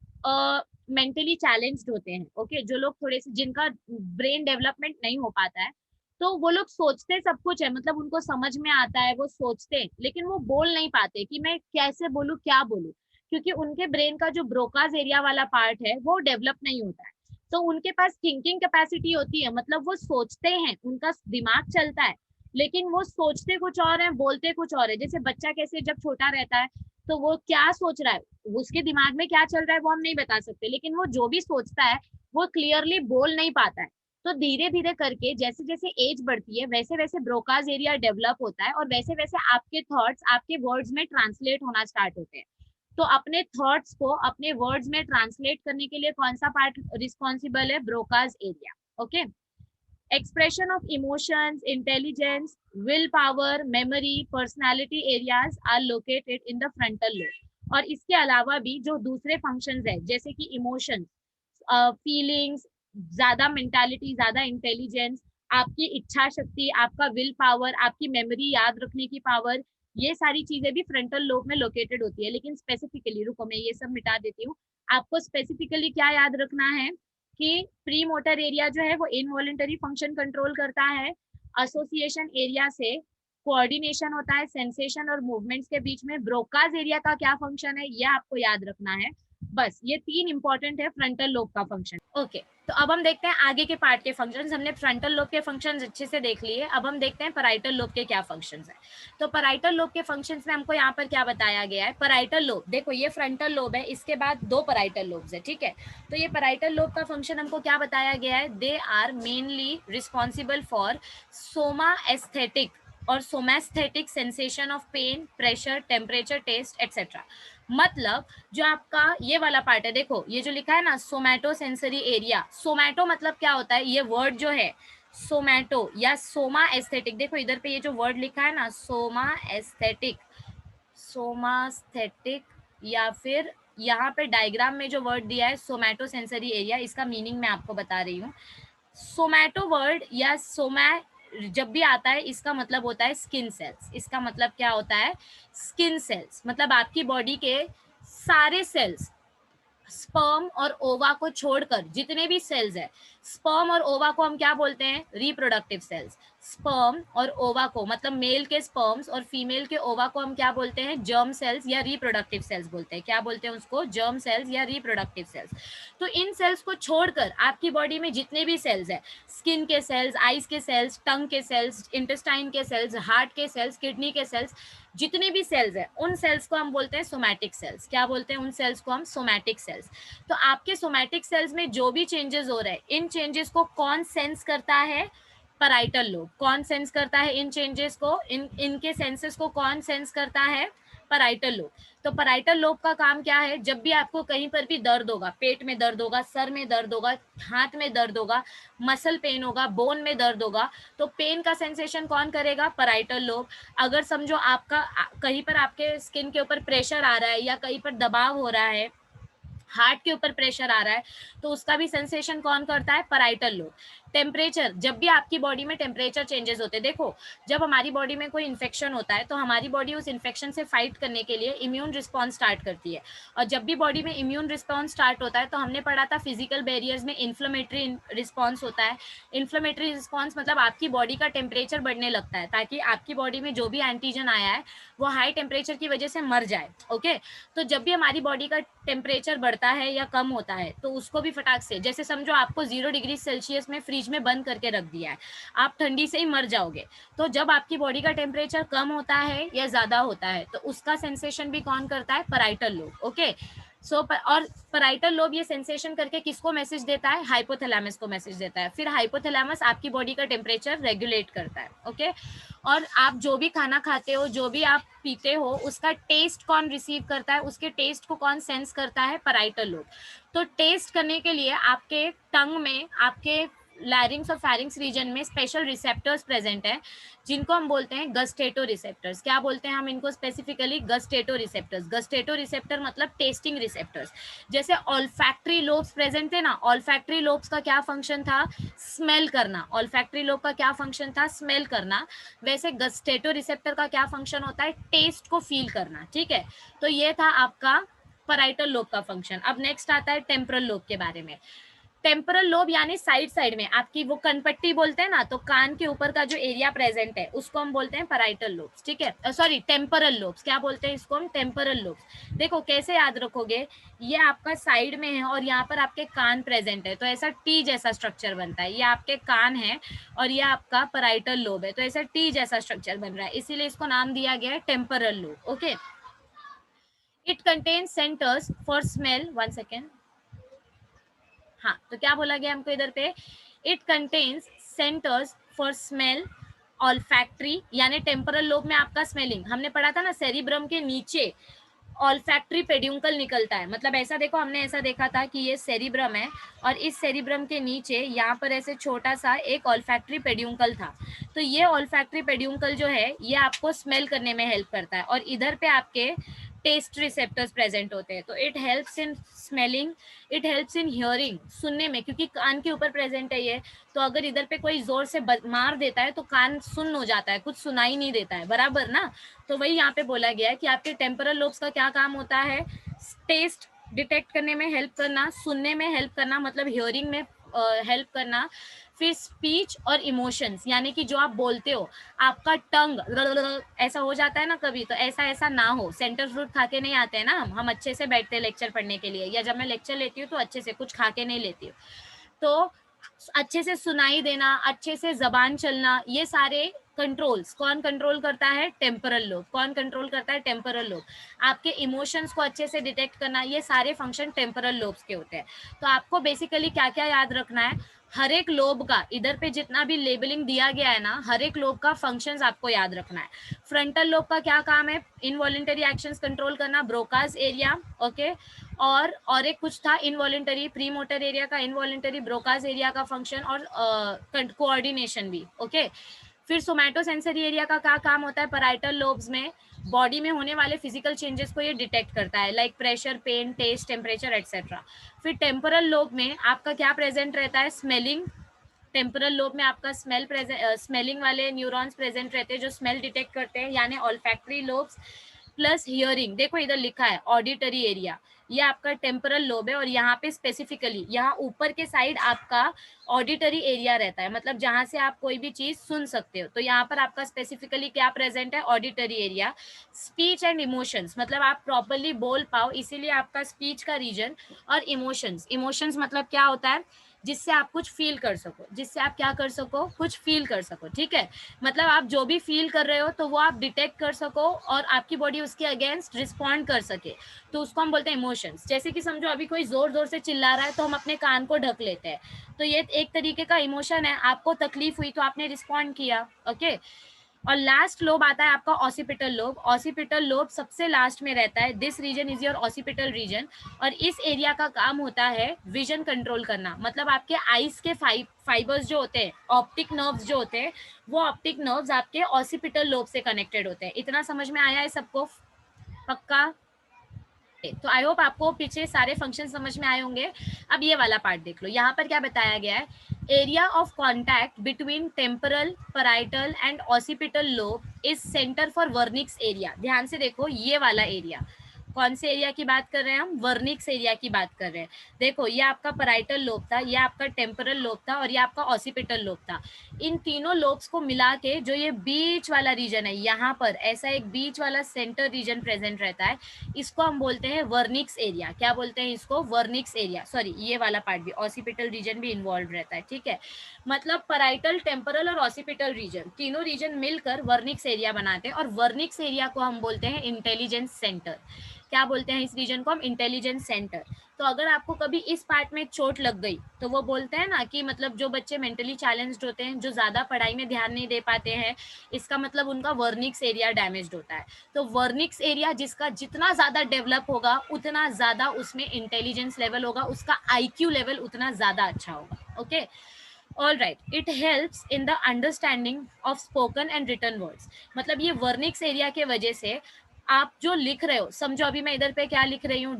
मेंटली चैलेंज्ड होते हैं, ओके, जो लोग थोड़े से, जिनका ब्रेन डेवलपमेंट नहीं हो पाता है, तो वो लोग सोचते सब कुछ है, मतलब उनको समझ में आता है, वो सोचते हैं, लेकिन वो बोल नहीं पाते कि मैं कैसे बोलूं, क्या बोलूं, क्योंकि उनके ब्रेन का जो ब्रोकाज एरिया वाला पार्ट है वो डेवलप नहीं होता है। तो उनके पास थिंकिंग कैपेसिटी होती है, मतलब वो सोचते हैं, उनका दिमाग चलता है, लेकिन वो सोचते कुछ और है, बोलते कुछ और है। जैसे बच्चा कैसे जब छोटा रहता है, तो वो क्या सोच रहा है, उसके दिमाग में क्या चल रहा है वो हम नहीं बता सकते, लेकिन वो जो भी सोचता है वो क्लियरली बोल नहीं पाता है। तो धीरे धीरे करके जैसे जैसे एज बढ़ती है, वैसे वैसे ब्रोकाज एरिया डेवलप होता है, और वैसे वैसे आपके थॉट्स आपके वर्ड्स में ट्रांसलेट होना स्टार्ट होते हैं। तो अपने थॉट्स को अपने वर्ड्स में ट्रांसलेट करने के लिए कौन सा पार्ट रिस्पॉन्सिबल है? Broca's area. Okay, expression of emotions, intelligence, willpower, memory, personality areas are located in the frontal lobe. और इसके अलावा भी जो दूसरे फंक्शंस है, जैसे कि इमोशंस, फीलिंग्स, ज्यादा मेंटालिटी, ज्यादा इंटेलिजेंस, आपकी इच्छा शक्ति, आपका विल पावर, आपकी मेमोरी याद रखने की पावर, ये सारी चीजें भी फ्रंटल लोब में लोकेटेड होती है। लेकिन स्पेसिफिकली, रुको मैं ये सब मिटा देती हूँ, आपको स्पेसिफिकली क्या याद रखना है कि प्री मोटर एरिया जो है वो इनवॉलेंटरी फंक्शन कंट्रोल करता है, एसोसिएशन एरिया से कोऑर्डिनेशन होता है सेंसेशन और मूवमेंट्स के बीच में। ब्रोकाज एरिया का क्या फंक्शन है ये आपको याद रखना है। बस ये तीन इंपॉर्टेंट है फ्रंटल लोब का फंक्शन। ओके, तो अब हम देखते हैं आगे के पार्ट के फंक्शंस। हमने फ्रंटल लोब के फंक्शंस अच्छे से देख लिए, अब हम देखते हैं पैराइटल लोब के क्या फंक्शंस हैं। तो पैराइटल लोब के फंक्शंस में हमको यहाँ पर क्या बताया गया है। पैराइटल लोब, देखो ये फ्रंटल लोब है, इसके बाद दो पैराइटल लोब्स है, ठीक है। तो ये पैराइटल लोब का फंक्शन हमको क्या बताया गया है, they are mainly responsible for soma aesthetic और somaesthetic sensation of pain, pressure, temperature, taste etcetera. मतलब जो आपका ये वाला पार्ट है, देखो ये जो लिखा है ना सोमैटो सेंसरी एरिया, सोमैटो मतलब क्या होता है, ये वर्ड जो है सोमैटो या सोमा एस्थेटिक, देखो इधर पे ये जो वर्ड लिखा है ना सोमा एस्थेटिक, सोमास्थेटिक, या फिर यहाँ पे डायग्राम में जो वर्ड दिया है सोमैटो सेंसरी एरिया, इसका मीनिंग मैं आपको बता रही हूँ। सोमैटो वर्ड या सोमै जब भी आता है इसका मतलब होता है स्किन सेल्स। इसका मतलब क्या होता है, स्किन सेल्स, मतलब आपकी बॉडी के सारे सेल्स, स्पर्म और ओवा को छोड़कर जितने भी सेल्स है, स्पर्म और ओवा को हम क्या बोलते हैं, रिप्रोडक्टिव सेल्स। स्पर्म और ओवा को, मतलब मेल के स्पर्म्स और फीमेल के ओवा को हम क्या बोलते हैं, जर्म सेल्स या रिप्रोडक्टिव सेल्स बोलते हैं। क्या बोलते हैं उसको, जर्म सेल्स या रिप्रोडक्टिव सेल्स। तो इन सेल्स को छोड़कर आपकी बॉडी में जितने भी सेल्स है, स्किन के सेल्स, आईज के सेल्स, टंग के सेल्स, इंटेस्टाइन के सेल्स, हार्ट के सेल्स, किडनी के सेल्स, जितने भी सेल्स है उन सेल्स को हम बोलते हैं सोमैटिक सेल्स। क्या बोलते हैं उन सेल्स को हम, सोमैटिक सेल्स। तो आपके सोमैटिक सेल्स में जो भी चेंजेस हो रहे हैं, इन चेंजेस को कौन सेंस करता है, पैराइटल लोब। कौन सेंस करता है इन चेंजेस को, इनके सेंसेस को कौन सेंस करता है, पैराइटल लोब। तो पैराइटल लोब का काम क्या है, जब भी आपको कहीं पर भी दर्द होगा, पेट में दर्द होगा, सर में दर्द होगा, हाथ में दर्द होगा, मसल पेन होगा, बोन में दर्द होगा, तो पेन का सेंसेशन कौन करेगा, पैराइटल लोब। अगर समझो आपका कहीं पर आपके स्किन के ऊपर प्रेशर आ रहा है या कहीं पर दबाव हो रहा है, हार्ट के ऊपर प्रेशर आ रहा है तो उसका भी सेंसेशन कौन करता है, पैराइटल लोब। टेम्परेचर, जब भी आपकी बॉडी में टेम्परेचर चेंजेस होते हैं, देखो जब हमारी बॉडी में कोई इन्फेक्शन होता है तो हमारी बॉडी उस इन्फेक्शन से फाइट करने के लिए इम्यून रिस्पॉन्स स्टार्ट करती है, और जब भी बॉडी में इम्यून रिस्पॉन्स स्टार्ट होता है तो हमने पढ़ा था फिजिकल बैरियर्स में इन्फ्लेमेटरी रिस्पॉन्स होता है। इन्फ्लेमेटरी रिस्पॉन्स मतलब आपकी बॉडी का टेम्परेचर बढ़ने लगता है ताकि आपकी बॉडी में जो भी एंटीजन आया है वो हाई टेम्परेचर की वजह से मर जाए। ओके, तो जब भी हमारी बॉडी का टेम्परेचर बढ़ता है या कम होता है तो उसको भी फटाक से, जैसे समझो आपको 0 डिग्री सेल्सियस में फ्रिज में बंद करके रख दिया है, आप ठंडी से ही मर जाओगे। तो जब आपकी बॉडी का टेम्परेचर कम होता है या ज्यादा होता है तो उसका सेंसेशन भी कौन करता है, पैराइटल लोब। ओके, और पैराइटल लोब ये सेंसेशन करके किसको मैसेज देता है, हाइपोथैलेमस को मैसेज देता है। फिर हाइपोथैलेमस आपकी बॉडी का टेम्परेचर रेगुलेट करता है। ओके, और आप जो भी खाना खाते हो, जो भी आप पीते हो, उसका टेस्ट कौन रिसीव करता है, उसके टेस्ट को कौन सेंस करता है, पैराइटल लोब। तो टेस्ट करने के लिए आपके टंग में, आपके लैरिंग्स और फैरिंग्स रीजन में स्पेशल रिसेप्टर्स प्रेजेंट है जिनको हम बोलते हैं गस्टेटो रिसेप्टर्स। क्या बोलते हैं हम इनको स्पेसिफिकली, गस्टेटो रिसेप्टर्स। गस्टेटो रिसेप्टर मतलब टेस्टिंग रिसेप्टर्स। जैसे ऑल्फैक्टरी लोब्स प्रेजेंट थे ना, ऑल्फैक्टरी लोब्स का क्या फंक्शन था, स्मेल करना। ऑल्फैक्टरी लोब का क्या फंक्शन था, स्मेल करना। वैसे गस्टेटो रिसेप्टर का क्या फंक्शन होता है, टेस्ट को फील करना। ठीक है, तो ये था आपका पैराइटल लोब का फंक्शन। अब नेक्स्ट आता है टेम्पोरल लोब के बारे में। टेम्पोरल लोब यानी साइड साइड में आपकी वो कनपट्टी बोलते हैं ना, तो कान के ऊपर का जो एरिया प्रेजेंट है उसको हम बोलते हैं पैराइटल लोब्स। ठीक है, सॉरी टेम्पोरल लोब्स। क्या बोलते हैं इसको हम, टेम्पोरल लोब्स। देखो कैसे याद रखोगे, ये आपका साइड में है और यहाँ पर आपके कान प्रेजेंट है, तो ऐसा टी जैसा स्ट्रक्चर बनता है। ये आपके कान है और ये आपका पैराइटल लोब है, तो ऐसा टी जैसा स्ट्रक्चर बन रहा है, इसीलिए इसको नाम दिया गया है temporal lobe. Okay, it contains centres for smell, 1 second. हाँ, तो क्या बोला गया हमको इधर पे, it contains centres for smell, olfactory यानी टेम्पोरल लोब में आपका स्मेलिंग, हमने पढ़ा था ना सेरिब्रम के नीचे ऑल्फैक्ट्री पेड्यूंकल निकलता है। मतलब ऐसा देखो, हमने ऐसा देखा था कि ये सेरिब्रम है और इस सेरिब्रम के नीचे यहाँ पर ऐसे छोटा सा एक ऑल्फैक्ट्री पेड्यूंकल था। तो ये ऑल्फैक्ट्री पेड्यूंकल जो है ये आपको स्मेल करने में हेल्प करता है, और इधर पे आपके टेस्ट रिसेप्टर्स प्रेजेंट होते हैं। तो it helps in smelling, it helps in hearing, सुनने में, क्योंकि कान के ऊपर प्रेजेंट है ये। तो अगर इधर पे कोई जोर से मार देता है तो कान सुन्न हो जाता है, कुछ सुनाई नहीं देता है, बराबर ना। तो वही यहाँ पे बोला गया है कि आपके टेम्पोरल लोब्स का क्या काम होता है, टेस्ट डिटेक्ट करने में हेल्प करना, सुनने में हेल्प करना, मतलब हियरिंग में हेल्प करना। फिर स्पीच और इमोशंस, यानी कि जो आप बोलते हो, आपका टंग ऐसा हो जाता है ना कभी, तो ऐसा ऐसा ना हो। सेंटर फ्रूट खा के नहीं आते हैं ना हम अच्छे से बैठते हैं लेक्चर पढ़ने के लिए, या जब मैं लेक्चर लेती हूँ तो अच्छे से कुछ खा के नहीं लेती हूँ। तो अच्छे से सुनाई देना, अच्छे से जबान चलना, ये सारे कंट्रोल्स कौन कंट्रोल करता है, टेम्पोरल लोब। कौन कंट्रोल करता है, टेम्पोरल लोब। आपके इमोशंस को अच्छे से डिटेक्ट करना, ये सारे फंक्शन टेम्पोरल लोब्स के होते हैं। तो आपको बेसिकली क्या क्या याद रखना है, हर एक लोब का, इधर पे जितना भी लेबलिंग दिया गया है ना, हर एक लोब का फंक्शंस आपको याद रखना है। फ्रंटल लोब का क्या काम है, इनवॉलेंटरी एक्शंस कंट्रोल करना, ब्रोकास एरिया। ओके, और एक कुछ था इनवॉलेंटरी, प्री मोटर एरिया का इनवॉलेंटरी, ब्रोकास एरिया का फंक्शन, और कोऑर्डिनेशन भी। ओके, फिर सोमैटोसेंसरी एरिया का क्या काम होता है, पैराइटल लोब्स में बॉडी में होने वाले फिजिकल चेंजेस को ये डिटेक्ट करता है, like pressure, pain, taste, temperature etcetera. फिर टेम्पोरल लोब में आपका क्या प्रेजेंट रहता है, स्मेलिंग। टेम्पोरल लोब में आपका स्मेलिंग वाले न्यूरॉन्स प्रेजेंट रहते हैं जो स्मेल डिटेक्ट करते हैं, यानी ऑल्फैक्टरी लोब्स। प्लस हियरिंग, देखो इधर लिखा है ऑडिटरी एरिया, ये आपका टेम्पोरल लोब है, और यहाँ पे स्पेसिफिकली यहाँ ऊपर के साइड आपका ऑडिटरी एरिया रहता है, मतलब जहां से आप कोई भी चीज सुन सकते हो। तो यहाँ पर आपका स्पेसिफिकली क्या प्रेजेंट है, auditory area. Speech and emotions, मतलब आप प्रॉपरली बोल पाओ, इसीलिए आपका स्पीच का रीजन। और इमोशंस, इमोशंस मतलब क्या होता है, जिससे आप कुछ फील कर सको, जिससे आप क्या कर सको, कुछ फील कर सको। ठीक है, मतलब आप जो भी फील कर रहे हो तो वो आप डिटेक्ट कर सको और आपकी बॉडी उसके अगेंस्ट रिस्पॉन्ड कर सके, तो उसको हम बोलते हैं इमोशंस। जैसे कि समझो अभी कोई जोर जोर से चिल्ला रहा है तो हम अपने कान को ढक लेते हैं, तो ये एक तरीके का इमोशन है, आपको तकलीफ हुई तो आपने रिस्पॉन्ड किया। ओके, और लास्ट लोब आता है आपका ऑसिपिटल लोब। ऑसिपिटल लोब सबसे लास्ट में रहता है, this region is your occipital region, और इस एरिया का काम होता है विजन कंट्रोल करना, मतलब आपके आईज के फाइबर्स जो होते हैं, ऑप्टिक नर्व्स जो होते हैं, वो ऑप्टिक नर्व्स आपके ऑसिपिटल लोब से कनेक्टेड होते हैं। इतना समझ में आया है सबको, पक्का? तो आई होप आपको पीछे सारे फंक्शन समझ में आए होंगे। अब ये वाला पार्ट देख लो, यहाँ पर क्या बताया गया है, area of contact between temporal, parietal and occipital lobe is centre for Wernicke's area. ध्यान से देखो, ये वाला एरिया, कौन से एरिया की बात कर रहे हैं हम, वर्निक्स एरिया की बात कर रहे हैं। देखो, ये आपका पैराइटल लोब था, ये आपका टेम्परल लोब था और ये आपका ऑसिपिटल लोब था। इन तीनों लोब्स को मिला के जो ये बीच वाला रीजन है, यहाँ पर ऐसा एक बीच वाला सेंटर रीजन प्रेजेंट रहता है, इसको हम बोलते हैं वर्निक्स एरिया। क्या बोलते हैं इसको, वर्निक्स एरिया। सॉरी, ये वाला पार्ट भी, ऑसिपिटल रीजन भी इन्वॉल्व रहता है, ठीक है। मतलब पैराइटल, टेम्परल और ऑसिपिटल रीजन, तीनों रीजन मिलकर वर्निक्स एरिया बनाते हैं और वर्निक्स एरिया को हम बोलते हैं इंटेलिजेंस सेंटर। क्या बोलते हैं इस रीजन को हम, इंटेलिजेंस सेंटर। तो अगर आपको कभी इस पार्ट में चोट लग गई तो वो बोलते हैं ना कि मतलब जो बच्चे मेंटली चैलेंज्ड होते हैं, जो ज्यादा पढ़ाई में ध्यान नहीं दे पाते हैं, इसका मतलब उनका वर्निक्स एरिया डैमेज्ड होता है। तो वर्निक्स एरिया जिसका जितना ज्यादा डेवलप होगा, उतना ज्यादा उसमें इंटेलिजेंस लेवल होगा, उसका आईक्यू लेवल उतना ज्यादा अच्छा होगा। Okay, all right, it helps in the understanding of spoken and written words. मतलब ये वर्निक्स एरिया के वजह से आप जो लिख रहे हो, समझो अभी मैं इधर पे क्या लिख रही हूँ,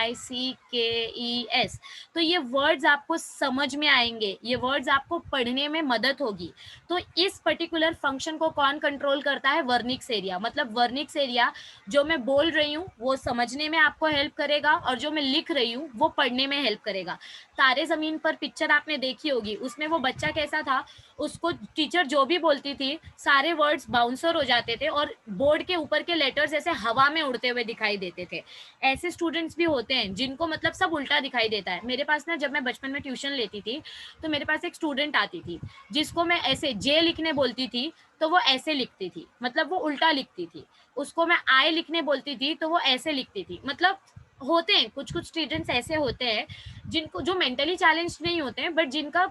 WERNICKES, तो ये वर्ड्स आपको समझ में आएंगे, ये वर्ड्स आपको पढ़ने में मदद होगी। तो इस पर्टिकुलर फंक्शन को कौन कंट्रोल करता है, वर्निक्स एरिया। मतलब वर्निक्स एरिया जो मैं बोल रही हूँ वो समझने में आपको हेल्प करेगा और जो मैं लिख रही हूँ वो पढ़ने में हेल्प करेगा। तारे जमीन पर पिक्चर आपने देखी होगी, उसमें वो बच्चा कैसा था, उसको टीचर जो भी बोलती थी सारे वर्ड्स बाउंसर हो जाते थे और बोर्ड के ऊपर के लेटर्स ऐसे हवा में उड़ते हुए दिखाई देते थे। ऐसे स्टूडेंट्स भी होते हैं जिनको मतलब सब उल्टा दिखाई देता है। मेरे पास ना, जब मैं बचपन में ट्यूशन लेती थी तो मेरे पास एक स्टूडेंट आती थी जिसको मैं ऐसे जे लिखने बोलती थी तो वो ऐसे लिखती थी, मतलब वो उल्टा लिखती थी। उसको मैं आई लिखने बोलती थी तो वो ऐसे लिखती थी। मतलब होते हैं कुछ कुछ स्टूडेंट्स ऐसे होते हैं जिनको, जो मेंटली चैलेंज नहीं होते हैं बट जिनका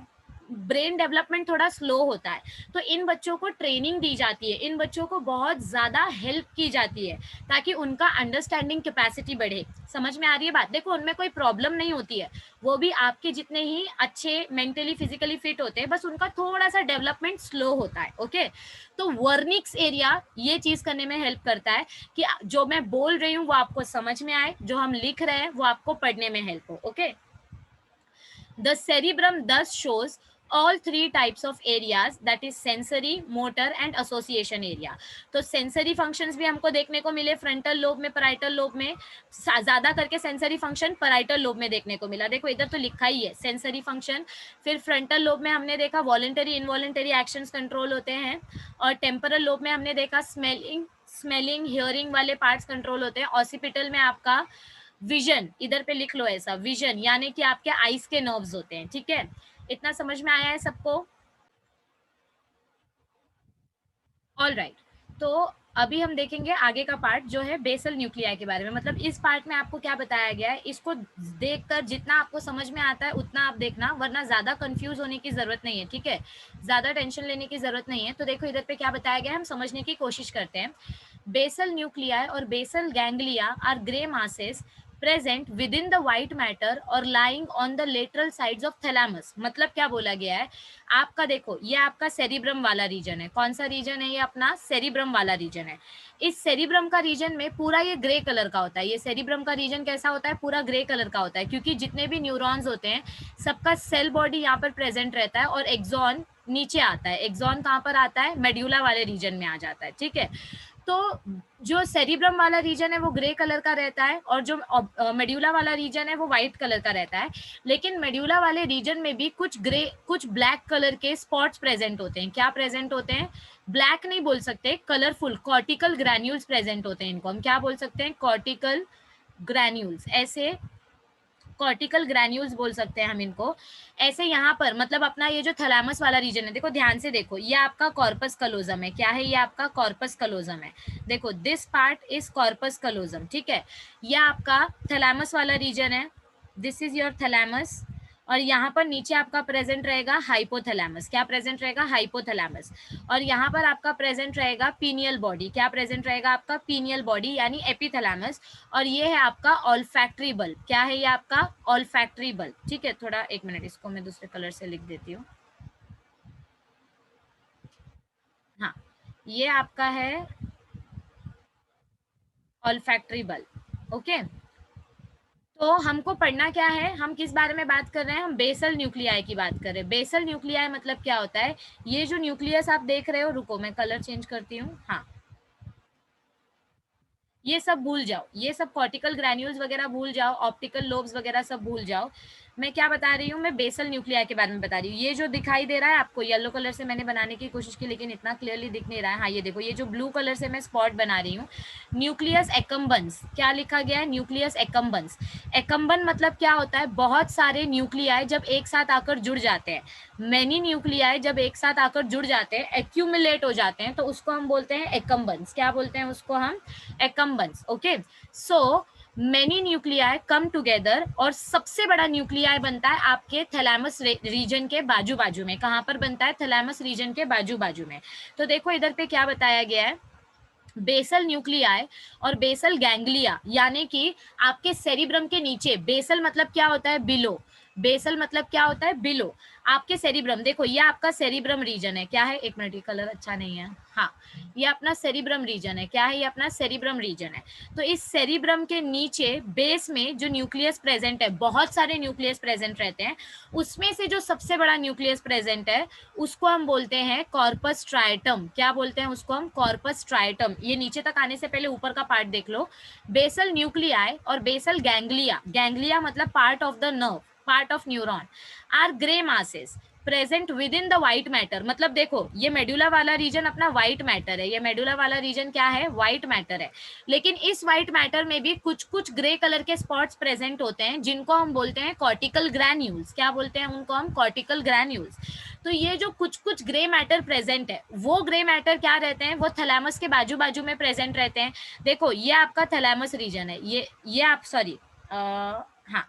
ब्रेन डेवलपमेंट थोड़ा स्लो होता है। तो इन बच्चों को ट्रेनिंग दी जाती है, इन बच्चों को बहुत ज़्यादा हेल्प की जाती है ताकि उनका अंडरस्टैंडिंग कैपेसिटी बढ़े। समझ में आ रही है बात? देखो, उनमें कोई प्रॉब्लम नहीं होती है, वो भी आपके जितने ही अच्छे मेंटली फिजिकली फिट होते हैं, बस उनका थोड़ा सा डेवलपमेंट स्लो होता है। ओके, तो वर्निक्स एरिया ये चीज़ करने में हेल्प करता है कि जो मैं बोल रही हूँ वो आपको समझ में आए, जो हम लिख रहे हैं वो आपको पढ़ने में हेल्प हो। Okay, the cerebrum thus shows all three types of areas, that is sensory, motor and association area. तो सेंसरी फंक्शंस भी हमको देखने को मिले फ्रंटल लोब में, पैराइटल लोब में। ज्यादा करके सेंसरी फंक्शन पैराइटल लोब में देखने को मिला। देखो इधर तो लिखा ही है सेंसरी फंक्शन। फिर फ्रंटल लोब में हमने देखा वॉलेंटरी इनवॉलेंटरी एक्शंस कंट्रोल होते हैं और टेम्परल लोब में हमने देखा स्मेलिंग हियरिंग वाले पार्ट्स कंट्रोल होते हैं। ऑसिपिटल में आपका विजन, इधर पे लिख लो ऐसा, विजन यानी कि आपके आईज के नर्व्स होते हैं। ठीक है, इतना समझ में आया है सबको? ऑल राइट, तो अभी हम देखेंगे आगे का पार्ट जो है बेसल न्यूक्लियाई के बारे में। मतलब इस पार्ट में आपको क्या बताया गया है, इसको देखकर जितना आपको समझ में आता है उतना आप देखना, वरना ज्यादा कंफ्यूज होने की जरूरत नहीं है। ठीक है, ज्यादा टेंशन लेने की जरूरत नहीं है। तो देखो इधर पे क्या बताया गया है, हम समझने की कोशिश करते हैं। बेसल न्यूक्लियाई और basal ganglia are grey masses present within the white matter और lying on the lateral sides of thalamus. मतलब क्या बोला गया है, आपका देखो ये आपका सेरिब्रम वाला रीजन है। कौन सा रीजन है ये, अपना सेरिब्रम वाला रीजन है। इस सेरिब्रम का रीजन में पूरा ये ग्रे कलर का होता है। ये सेरिब्रम का रीजन कैसा होता है, पूरा ग्रे कलर का होता है, क्योंकि जितने भी न्यूरॉन्स होते हैं सबका सेल बॉडी यहाँ पर प्रेजेंट रहता है और एक्सॉन नीचे आता है। एक्सॉन कहाँ पर आता है, मेड्यूला वाले रीजन में आ जाता है। ठीक है, तो जो सेरिब्रम वाला रीजन है वो ग्रे कलर का रहता है और जो मेड्यूला वाला रीजन है वो व्हाइट कलर का रहता है। लेकिन मेड्यूला वाले रीजन में भी कुछ ग्रे कुछ ब्लैक कलर के स्पॉट्स प्रेजेंट होते हैं। क्या प्रेजेंट होते हैं, ब्लैक नहीं बोल सकते, कलरफुल कॉर्टिकल ग्रैन्यूल्स प्रेजेंट होते हैं। इनको हम क्या बोल सकते हैं, कॉर्टिकल ग्रैन्यूल्स। ऐसे कॉर्टिकल ग्रैन्यूल्स बोल सकते हैं हम इनको। ऐसे यहाँ पर मतलब अपना ये जो थैलामस वाला रीजन है, देखो ध्यान से देखो, ये आपका कॉर्पस कलोजम है। क्या है ये, आपका कॉर्पस कलोजम है। देखो दिस पार्ट इज कॉर्पस कलोजम। ठीक है, ये आपका थैलामस वाला रीजन है, दिस इज योर थैलामस। और यहाँ पर नीचे आपका प्रेजेंट रहेगा हाइपोथैलेमस। क्या प्रेजेंट रहेगा, हाइपोथैलेमस। और यहाँ पर आपका प्रेजेंट रहेगा पीनियल बॉडी। क्या प्रेजेंट रहेगा, आपका पीनियल बॉडी यानी एपिथैलेमस। और ये है आपका ऑल्फैक्टरी बल्ब। क्या है ये, आपका ऑल्फैक्टरी बल्ब। ठीक है, थोड़ा एक मिनट, इसको मैं दूसरे कलर से लिख देती हूँ। हाँ, ये आपका है ऑल्फैक्टरी बल्ब। ओके, तो हमको पढ़ना क्या है, हम किस बारे में बात कर रहे हैं, हम बेसल न्यूक्लियाई की बात कर रहे हैं। बेसल न्यूक्लियाई मतलब क्या होता है, ये जो न्यूक्लियस आप देख रहे हो, रुको मैं कलर चेंज करती हूँ, हाँ, ये सब भूल जाओ, ये सब कॉर्टिकल ग्रैन्यूल्स वगैरह भूल जाओ, ऑप्टिकल लोब्स वगैरह सब भूल जाओ। मैं क्या बता रही हूँ, मैं बेसल न्यूक्लिया के बारे में बता रही हूँ। ये जो दिखाई दे रहा है आपको, येलो कलर से मैंने बनाने की कोशिश की लेकिन इतना क्लियरली दिख नहीं रहा है, हाँ ये देखो, ये जो ब्लू कलर से मैं स्पॉट बना रही हूँ, न्यूक्लियस एक्कम्बन्स, क्या लिखा गया है, न्यूक्लियस एक्कम्बन्स। एक्कम्बन मतलब क्या होता है, बहुत सारे न्यूक्लियाई जब एक साथ आकर जुड़ जाते हैं, मैनी न्यूक्लियाई जब एक साथ आकर जुड़ जाते हैं, एक्यूमुलेट हो जाते हैं, तो उसको हम बोलते हैं एक्कम्बन्स। क्या बोलते हैं उसको हम, accumbens. Okay, so many nuclei come together, और सबसे बड़ा न्यूक्लियाई बनता है आपके थैलेमस रीजन के बाजू बाजू में। कहाँ पर बनता है, थैलेमस रीजन के बाजू बाजू में। तो देखो इधर पे क्या बताया गया है, बेसल न्यूक्लियाई और बेसल गैंग्लिया, यानी कि आपके सेरिब्रम के नीचे, बेसल मतलब क्या होता है, बिलो, बेसल मतलब क्या होता है, बिलो, आपके सेरिब्रम, देखो ये आपका सेरिब्रम रीजन है, क्या है, एक मिनट, ये कलर अच्छा नहीं है, हाँ, ये अपना सेरिब्रम रीजन है, क्या है, ये अपना सेरिब्रम रीजन है। तो इस सेरिब्रम के नीचे बेस में जो न्यूक्लियस प्रेजेंट है, बहुत सारे न्यूक्लियस प्रेजेंट रहते हैं, उसमें से जो सबसे बड़ा न्यूक्लियस प्रेजेंट है उसको हम बोलते हैं कॉर्पस स्ट्राइटम। क्या बोलते हैं उसको हम, कॉर्पस स्ट्राइटम। ये नीचे तक आने से पहले ऊपर का पार्ट देख लो, बेसल न्यूक्लियाई और बेसल गैंग्लिया, गैंग्लिया मतलब part of the nerve, part of neuron, are grey masses present within the white matter. मतलब देखो ये मेडुला वाला रीजन अपना व्हाइट मैटर है, ये मेडुला वाला रीजन क्या है, व्हाइट मैटर है, लेकिन इस व्हाइट मैटर में भी कुछ कुछ ग्रे कलर के स्पॉट्स प्रेजेंट होते हैं जिनको हम बोलते हैं कॉर्टिकल ग्रैन्यूल्स। क्या बोलते हैं उनको हम, कॉर्टिकल ग्रैन्यूल्स। तो ये जो कुछ कुछ ग्रे मैटर प्रेजेंट है, वो ग्रे मैटर क्या रहते हैं, वो थैलेमस के बाजू बाजू में प्रेजेंट रहते हैं। देखो ये आपका थैलेमस रीजन है, ये आप सॉरी, हाँ,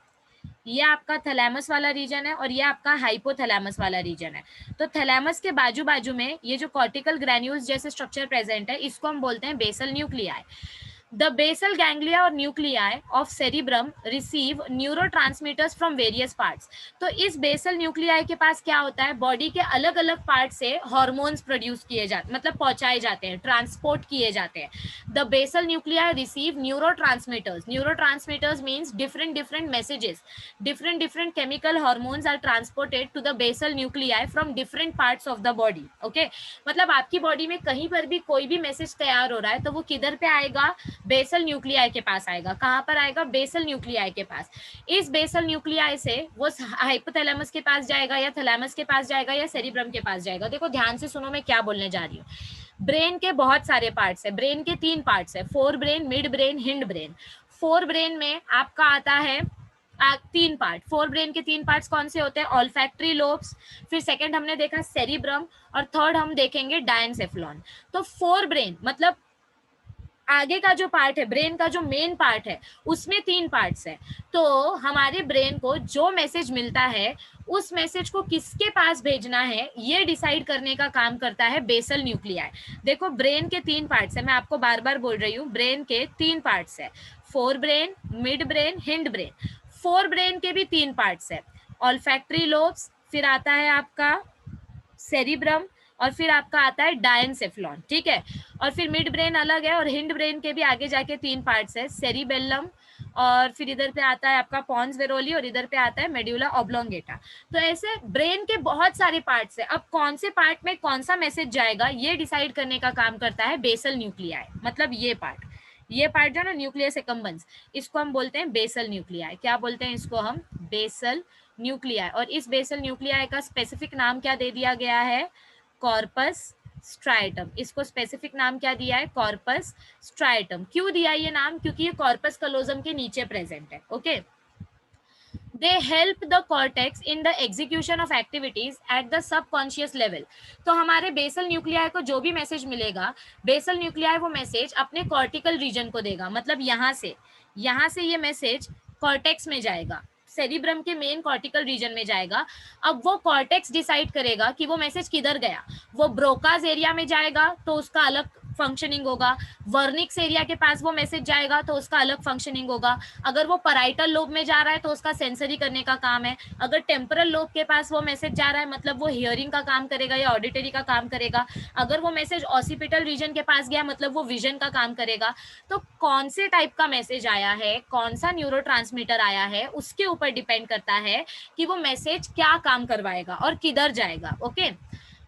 ये आपका थैलेमस वाला रीजन है और ये आपका हाइपोथैलेमस वाला रीजन है। तो थैलेमस के बाजू बाजू में ये जो कॉर्टिकल ग्रैन्यूल्स जैसे स्ट्रक्चर प्रेजेंट है, इसको हम बोलते हैं basal nuclei. The basal ganglia or nuclei of cerebrum receive neurotransmitters from various parts. तो इस बेसल न्यूक्लियाई के पास क्या होता है, बॉडी के अलग अलग पार्ट से हॉर्मोन्स प्रोड्यूस किए जाते, मतलब पहुंचाए जाते हैं, ट्रांसपोर्ट किए जाते हैं। The basal nuclei receive neurotransmitters, neurotransmitters means different different messages, different different chemical hormones are transported to the basal nuclei from different parts of the body. Okay, मतलब आपकी बॉडी में कहीं पर भी कोई भी मैसेज तैयार हो रहा है तो वो किधर पे आएगा, बेसल न्यूक्लियाई के पास आएगा। कहाँ पर आएगा, बेसल न्यूक्लियाई के पास। इस बेसल न्यूक्लियाई से वो हाइपोथैलेमस के पास जाएगा या थैलेमस के पास जाएगा या सेरिब्रम के पास जाएगा। देखो ध्यान से सुनो मैं क्या बोलने जा रही हूँ। ब्रेन के बहुत सारे पार्ट्स है, ब्रेन के 3 पार्ट्स है, fore brain, mid brain, hind brain. Fore brain में आपका आता है 3 पार्ट। फोर ब्रेन के 3 पार्ट्स कौन से होते हैं, ऑल्फैक्टरी लोब्स, फिर सेकंड हमने देखा सेरिब्रम, और थर्ड हम देखेंगे डायनसेफ्लॉन। तो फोर ब्रेन मतलब आगे का जो पार्ट है, ब्रेन का जो मेन पार्ट है, उसमें 3 पार्ट्स है। तो हमारे ब्रेन को जो मैसेज मिलता है उस मैसेज को किसके पास भेजना है ये डिसाइड करने का काम करता है बेसल न्यूक्लियाई। देखो ब्रेन के 3 पार्ट्स है, मैं आपको बार बार बोल रही हूँ, ब्रेन के 3 पार्ट्स है, fore brain, mid brain, hind brain. Fore brain के भी 3 पार्ट्स है, ऑल्फैक्टरी लोब्स, फिर आता है आपका सेरिब्रम, और फिर आपका आता है डायनसेफ्लॉन, ठीक है। और फिर मिड ब्रेन अलग है, और हिंड ब्रेन के भी आगे जाके 3 पार्ट्स है, सेरिबेलम, और फिर इधर पे आता है आपका पॉन्स वेरोली, और इधर पे आता है मेड्यूला ऑब्लोंगेटा। तो ऐसे ब्रेन के बहुत सारे पार्ट्स है। अब कौन से पार्ट में कौन सा मैसेज जाएगा ये डिसाइड करने का काम करता है बेसल न्यूक्लियाई। मतलब ये पार्ट जो ना न्यूक्लियस एकम्बन्स, इसको हम बोलते हैं बेसल न्यूक्लियाई। क्या बोलते हैं इसको हम, बेसल न्यूक्लियाई। और इस बेसल न्यूक्लियाई का स्पेसिफिक नाम क्या दे दिया गया है, कॉर्पस स्ट्राइटम। इसको स्पेसिफिक नाम क्या दिया है, कॉर्पस स्ट्राइटम। क्यों दिया ये नाम, क्योंकि ये कॉर्पस कलोजम के नीचे प्रेजेंट है। Okay, they help the cortex in the execution of activities at the subconscious level। तो हमारे बेसल न्यूक्लियाई को जो भी मैसेज मिलेगा, बेसल न्यूक्लियाई वो मैसेज अपने कॉर्टिकल रीजन को देगा। मतलब यहाँ से ये मैसेज कॉर्टेक्स में जाएगा, सेरिब्रम के मेन कॉर्टिकल रीजन में जाएगा। अब वो कॉर्टेक्स डिसाइड करेगा कि वो मैसेज किधर गया। वो ब्रोकाज एरिया में जाएगा तो उसका अलग फंक्शनिंग होगा, वर्निक्स एरिया के पास वो मैसेज जाएगा तो उसका अलग फंक्शनिंग होगा, अगर वो पैराइटल लोब में जा रहा है तो उसका सेंसरी करने का काम है, अगर टेम्परल लोब के पास वो मैसेज जा रहा है मतलब वो हियरिंग का काम करेगा या ऑडिटरी का काम करेगा, अगर वो मैसेज ऑसिपिटल रीजन के पास गया मतलब वो विजन का काम करेगा। तो कौन से टाइप का मैसेज आया है, कौन सा न्यूरोट्रांसमीटर आया है, उसके ऊपर डिपेंड करता है कि वो मैसेज क्या काम करवाएगा और किधर जाएगा। ओके,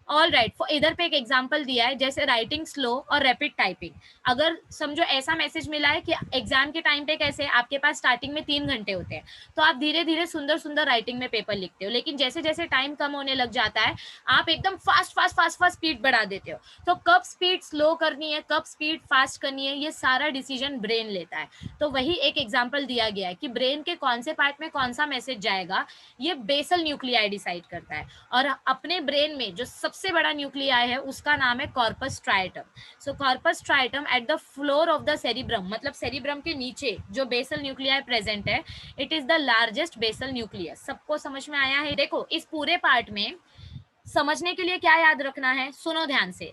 ऑल राइट, इधर पे एक एग्जांपल दिया है जैसे राइटिंग स्लो और रैपिड टाइपिंग। अगर समझो ऐसा मैसेज मिला है कि एग्जाम के टाइम पे कैसे आपके पास स्टार्टिंग में 3 घंटे होते हैं, तो आप धीरे धीरे सुंदर सुंदर राइटिंग में पेपर लिखते हो, लेकिन जैसे जैसे टाइम कम होने लग जाता है आप एकदम fast fast fast fast speed बढ़ा देते हो। तो कब स्पीड स्लो करनी है, कब स्पीड फास्ट करनी है, ये सारा डिसीजन ब्रेन लेता है। तो वही एक एग्जाम्पल दिया गया है कि ब्रेन के कौन से पार्ट में कौन सा मैसेज जाएगा, ये बेसल न्यूक्लियाई डिसाइड करता है। और अपने ब्रेन में जो सबसे बड़ा न्यूक्लियाई है उसका नाम है corpus striatum. So corpus striatum at the floor of the cerebrum, मतलब सेरिब्रम के नीचे जो बेसल न्यूक्लियाई प्रेजेंट है, it is the largest basal nucleus. सबको समझ में आया है? देखो इस पूरे पार्ट में समझने के लिए क्या याद रखना है, सुनो ध्यान से।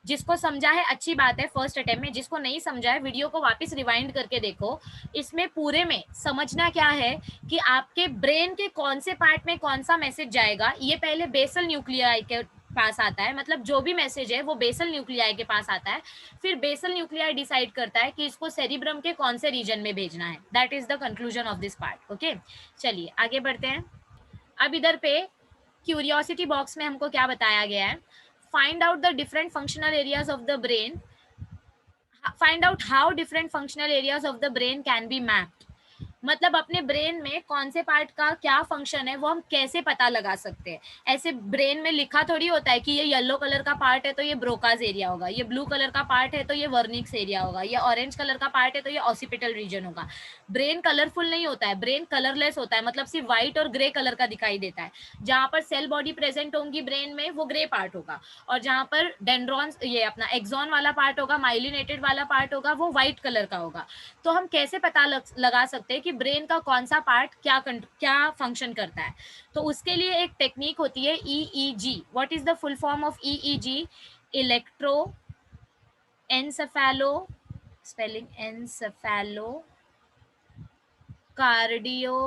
जिसको समझा है अच्छी बात है फर्स्ट अटेम्प्ट में, जिसको नहीं समझा है वीडियो को वापस रिवाइंड करके देखो। इसमें पूरे में समझना क्या है कि आपके ब्रेन के कौन से पार्ट में कौन सा मैसेज जाएगा, ये पहले बेसल न्यूक्लियाई के पास आता है, मतलब जो भी मैसेज है वो बेसल न्यूक्लियाई के पास आता है। फिर बेसल न्यूक्लियाई डिसाइड करता है कि इसको सेरिब्रम के कौन से रीजन में भेजना है। That is the conclusion of this part. Okay, चलिए आगे बढ़ते हैं। अब इधर पे क्यूरियोसिटी बॉक्स में हमको क्या बताया गया है, find out the different functional areas of the brain, find out how different functional areas of the brain can be mapped। मतलब अपने ब्रेन में कौन से पार्ट का क्या फंक्शन है वो हम कैसे पता लगा सकते हैं। ऐसे ब्रेन में लिखा थोड़ी होता है कि ये येलो कलर का पार्ट है तो ये ब्रोकाज एरिया होगा, ये ब्लू कलर का पार्ट है तो ये वर्निक्स एरिया होगा, ये ऑरेंज कलर का पार्ट है तो ये ऑसिपिटल रीजन होगा। ब्रेन कलरफुल नहीं होता है, ब्रेन कलरलेस होता है, मतलब सिर्फ व्हाइट और ग्रे कलर का दिखाई देता है। जहां पर सेल बॉडी प्रेजेंट होंगी ब्रेन में वो ग्रे पार्ट होगा, और जहां पर डेंड्रॉन्स ये अपना एक्सॉन वाला पार्ट होगा, माइलिनेटेड वाला पार्ट होगा, वो व्हाइट कलर का होगा। तो हम कैसे पता लगा सकते हैं कि ब्रेन का कौन सा पार्ट क्या फंक्शन करता है। तो उसके लिए एक टेक्निक होती है EEG। What is the full form of EEG? Electro encephalo, spelling encephalo cardio,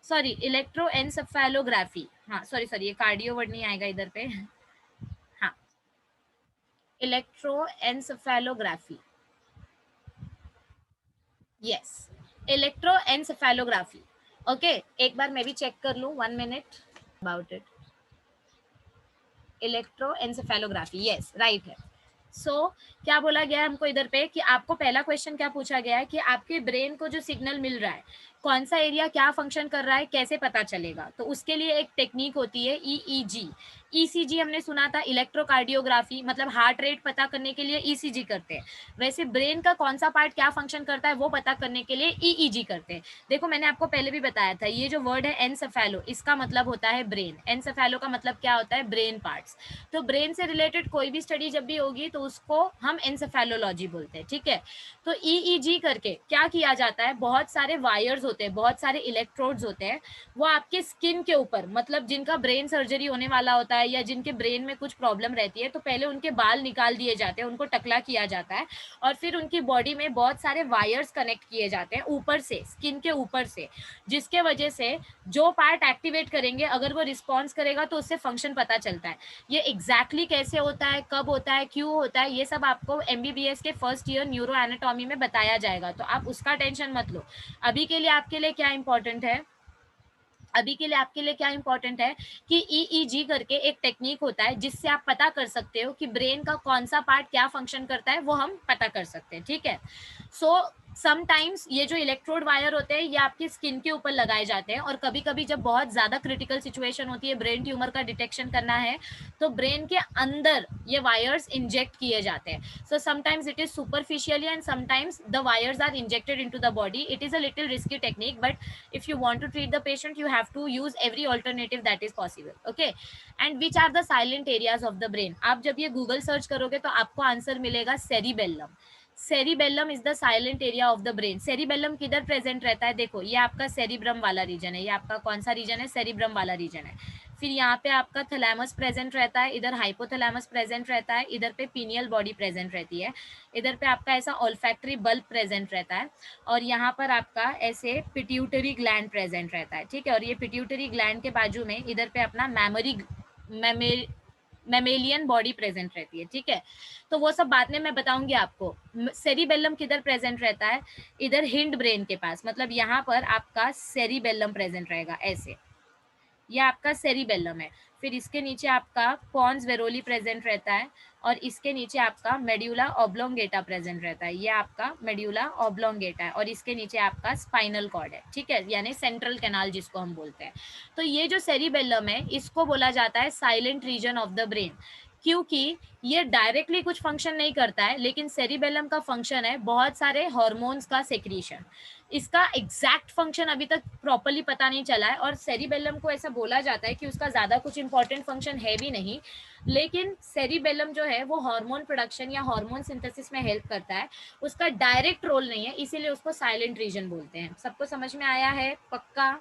sorry electro encephalography. हाँ सॉरी ये कार्डियो वर्ड नहीं आएगा इधर पे। हाँ, electro encephalography, yes, electroencephalography. Okay, एक बार मैं भी चेक कर लूं, 1 minute about it. Electroencephalography, yes right है। सो क्या बोला गया है हमको इधर पे कि आपको पहला क्वेश्चन क्या पूछा गया है कि आपके ब्रेन को जो सिग्नल मिल रहा है कौन सा एरिया क्या फंक्शन कर रहा है कैसे पता चलेगा। तो उसके लिए एक टेक्निक होती है EEG। ECG हमने सुना था, इलेक्ट्रोकार्डियोग्राफी, मतलब हार्ट रेट पता करने के लिए ECG करते हैं। वैसे ब्रेन का कौन सा पार्ट क्या फंक्शन करता है वो पता करने के लिए EEG करते हैं। देखो मैंने आपको पहले भी बताया था, ये जो वर्ड है एनसेफेलो, इसका मतलब होता है ब्रेन। एनसेफेलो का मतलब क्या होता है, ब्रेन पार्ट्स। तो ब्रेन से रिलेटेड कोई भी स्टडी जब भी होगी तो उसको हम एनसेफेलोलॉजी बोलते हैं, ठीक है। तो EEG करके क्या किया जाता है, बहुत सारे वायर्स होते हैं, बहुत सारे इलेक्ट्रोड्स होते हैं, वो आपके स्किन के ऊपर, मतलब जिनका ब्रेन सर्जरी होने वाला होता है या जिनके ब्रेन में कुछ प्रॉब्लम रहती है तो पहले उनके बाल निकाल दिए जाते हैं, उनको टकला किया जाता है, और फिर उनकी बॉडी में बहुत सारे वायर्स कनेक्ट किए जाते हैं ऊपर से, स्किन के ऊपर से, जिसके वजह से जो पार्ट एक्टिवेट करेंगे अगर वो रिस्पॉन्स करेगा तो उससे फंक्शन पता चलता है। ये एग्जैक्टली कैसे होता है, कब होता है, क्यों होता है, ये सब आपको MBBS के फर्स्ट ईयर न्यूरो एनाटॉमी में बताया जाएगा, तो आप उसका टेंशन मत लो। अभी के लिए आपके लिए क्या इंपॉर्टेंट है, अभी के लिए आपके लिए क्या इंपॉर्टेंट है कि EEG करके एक टेक्निक होता है जिससे आप पता कर सकते हो कि ब्रेन का कौन सा पार्ट क्या फंक्शन करता है, वो हम पता कर सकते हैं, ठीक है। सो समटाइम्स ये जो इलेक्ट्रोड वायर होते हैं ये आपकी स्किन के ऊपर लगाए जाते हैं, और कभी कभी जब बहुत ज्यादा क्रिटिकल सिचुएशन होती है, ब्रेन ट्यूमर का डिटेक्शन करना है, तो ब्रेन के अंदर ये वायर्स इंजेक्ट किए जाते हैं। So sometimes it is superficially and sometimes the wires are injected into the body. It is a little risky technique, but if you want to treat the patient you have to use every alternative that is possible। okay, and which are the silent areas of the brain? आप जब ये Google search करोगे तो आपको answer मिलेगा cerebellum. Cerebellum is the silent area of the brain. Cerebellum किधर present रहता है, देखो ये आपका सेरिब्रम वाला रीजन है, ये आपका कौन सा रीजन है, सेरिब्रम वाला रीजन है। फिर यहाँ पे आपका थैलेमस प्रेजेंट रहता है, इधर हाइपोथैलेमस प्रेजेंट रहता है, इधर पे पीनियल बॉडी प्रेजेंट रहती है, इधर पे आपका ऐसा ऑल्फैक्टरी बल्ब प्रेजेंट रहता है, और यहाँ पर आपका ऐसे पिट्यूटरी ग्लैंड प्रेजेंट रहता है, ठीक है। और ये पिट्यूटरी ग्लैंड के बाजू में इधर पे अपना मैमेलियन बॉडी प्रेजेंट रहती है, ठीक है। तो वो सब बाद में मैं बताऊंगी आपको। सेरिबेलम किधर प्रेजेंट रहता है, इधर हिंड ब्रेन के पास, मतलब यहाँ पर आपका सेरिबेलम प्रेजेंट रहेगा ऐसे, ये आपका सेरिबेलम है। फिर इसके नीचे आपका पॉन्स वेरोली प्रेजेंट रहता है, और इसके नीचे आपका मेड्यूला ऑब्लोंगेटा प्रेजेंट रहता है, ये आपका मेड्यूला ऑब्लोंगेटा है, और इसके नीचे आपका स्पाइनल कॉर्ड है, ठीक है, यानी सेंट्रल कैनाल जिसको हम बोलते हैं। तो ये जो सेरिबेलम है इसको बोला जाता है silent region of the brain, क्योंकि ये डायरेक्टली कुछ फंक्शन नहीं करता है, लेकिन सेरिबेलम का फंक्शन है बहुत सारे हार्मोन्स का सेक्रीशन। इसका एग्जैक्ट फंक्शन अभी तक प्रॉपरली पता नहीं चला है, और सेरिबेलम को ऐसा बोला जाता है कि उसका ज़्यादा कुछ इंपॉर्टेंट फंक्शन है भी नहीं, लेकिन सेरिबेलम जो है वो हार्मोन प्रोडक्शन या हार्मोन सिंथेसिस में हेल्प करता है, उसका डायरेक्ट रोल नहीं है, इसीलिए उसको साइलेंट रीजन बोलते हैं। सबको समझ में आया है पक्का?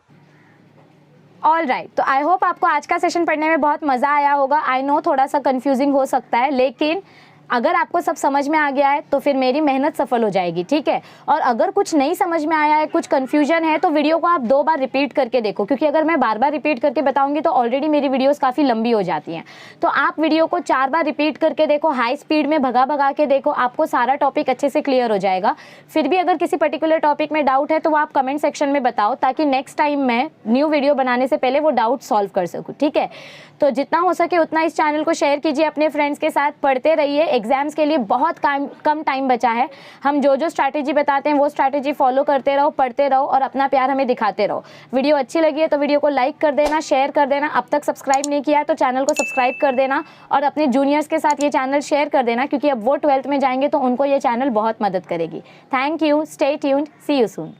ऑल राइट, तो आई होप आपको आज का सेशन पढ़ने में बहुत मज़ा आया होगा। आई नो थोड़ा सा कंफ्यूजिंग हो सकता है, लेकिन अगर आपको सब समझ में आ गया है तो फिर मेरी मेहनत सफल हो जाएगी, ठीक है। और अगर कुछ नहीं समझ में आया है, कुछ कन्फ्यूजन है, तो वीडियो को आप 2 बार रिपीट करके देखो, क्योंकि अगर मैं बार बार रिपीट करके बताऊंगी तो ऑलरेडी मेरी वीडियोस काफ़ी लंबी हो जाती हैं। तो आप वीडियो को 4 बार रिपीट करके देखो, हाई स्पीड में भगा भगा के देखो, आपको सारा टॉपिक अच्छे से क्लियर हो जाएगा। फिर भी अगर किसी पर्टिकुलर टॉपिक में डाउट है तो वो आप कमेंट सेक्शन में बताओ, ताकि नेक्स्ट टाइम मैं न्यू वीडियो बनाने से पहले वो डाउट सॉल्व कर सकूँ, ठीक है। तो जितना हो सके उतना इस चैनल को शेयर कीजिए अपने फ्रेंड्स के साथ, पढ़ते रहिए। एग्जाम्स के लिए बहुत कम टाइम बचा है। हम जो स्ट्रैटेजी बताते हैं वो स्ट्रैटेजी फॉलो करते रहो, पढ़ते रहो और अपना प्यार हमें दिखाते रहो। वीडियो अच्छी लगी है तो वीडियो को लाइक कर देना, शेयर कर देना। अब तक सब्सक्राइब नहीं किया है तो चैनल को सब्सक्राइब कर देना, और अपने जूनियर्स के साथ ये चैनल शेयर कर देना, क्योंकि अब वो 12th में जाएंगे तो उनको ये चैनल बहुत मदद करेगी। Thank you, stay tuned, see you soon.